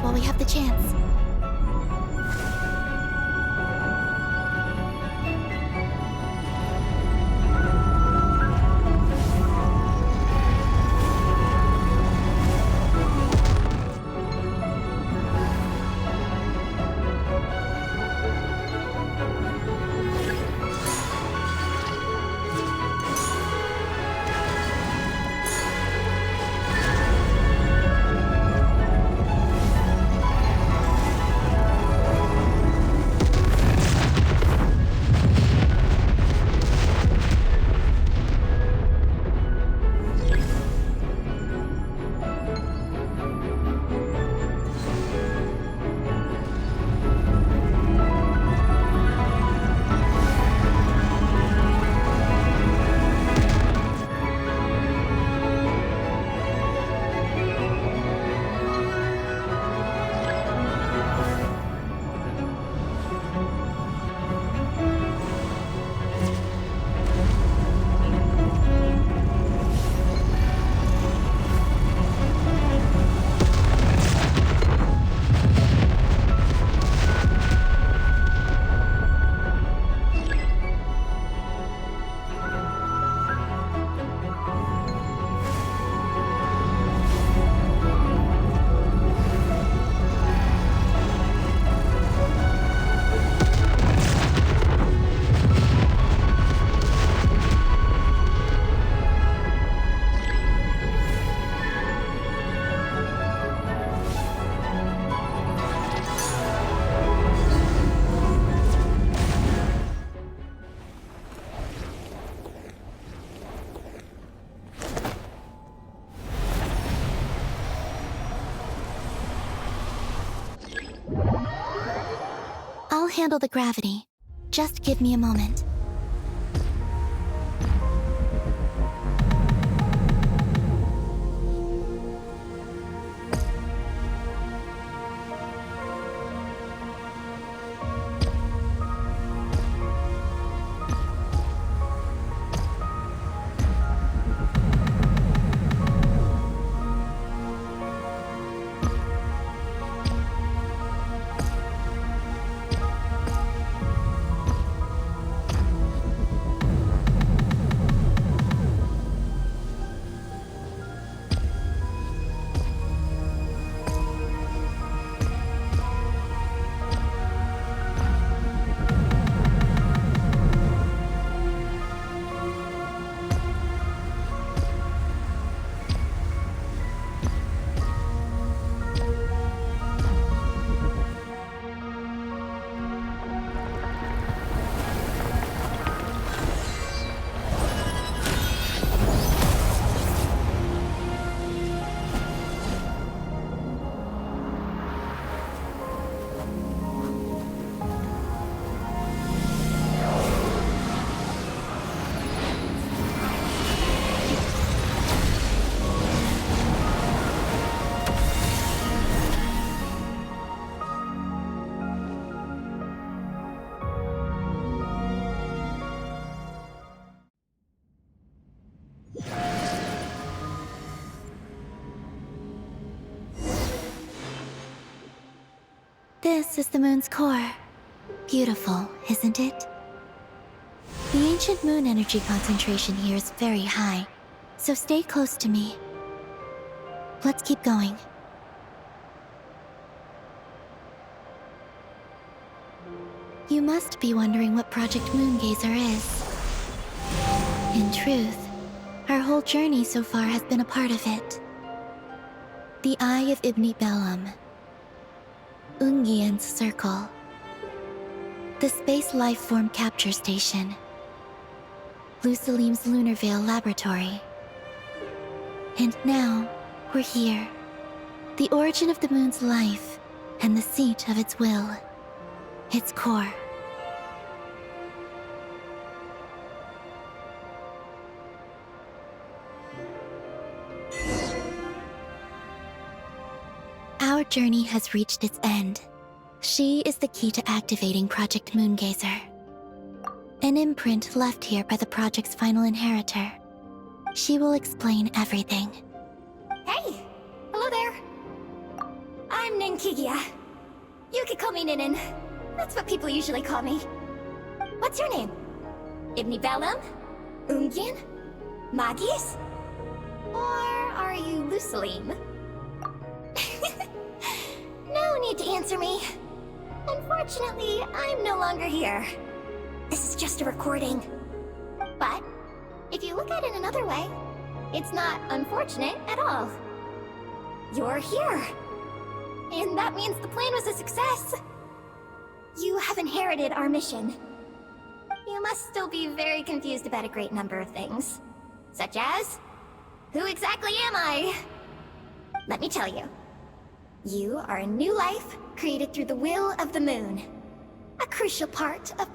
it while we have the chance. I'll handle the gravity. Just give me a moment. This is the moon's core. Beautiful, isn't it? The ancient moon energy concentration here is very high, so stay close to me. Let's keep going. You must be wondering what Project Moongazer is. In truth, our whole journey so far has been a part of it. The Eye of Ibni Bellum, Ungien's Circle, the Space Lifeform Capture Station, Lusalim's Lunar Veil Laboratory. And now, we're here. The origin of the moon's life, and the seat of its will. Its core. Our journey has reached its end. She is the key to activating Project Moongazer. An imprint left here by the project's final inheritor. She will explain everything. Hey! Hello there! I'm Ninkigia. You could call me Ninin. That's what people usually call me. What's your name? Ibni Bellum? Ungian? Magis? Or are you Luceline? No need to answer me. Unfortunately, I'm no longer here. This is just a recording. But, if you look at it another way, it's not unfortunate at all. You're here. And that means the plan was a success. You have inherited our mission. You must still be very confused about a great number of things. Such as, who exactly am I? Let me tell you. You are a new life created through the will of the moon. A crucial part of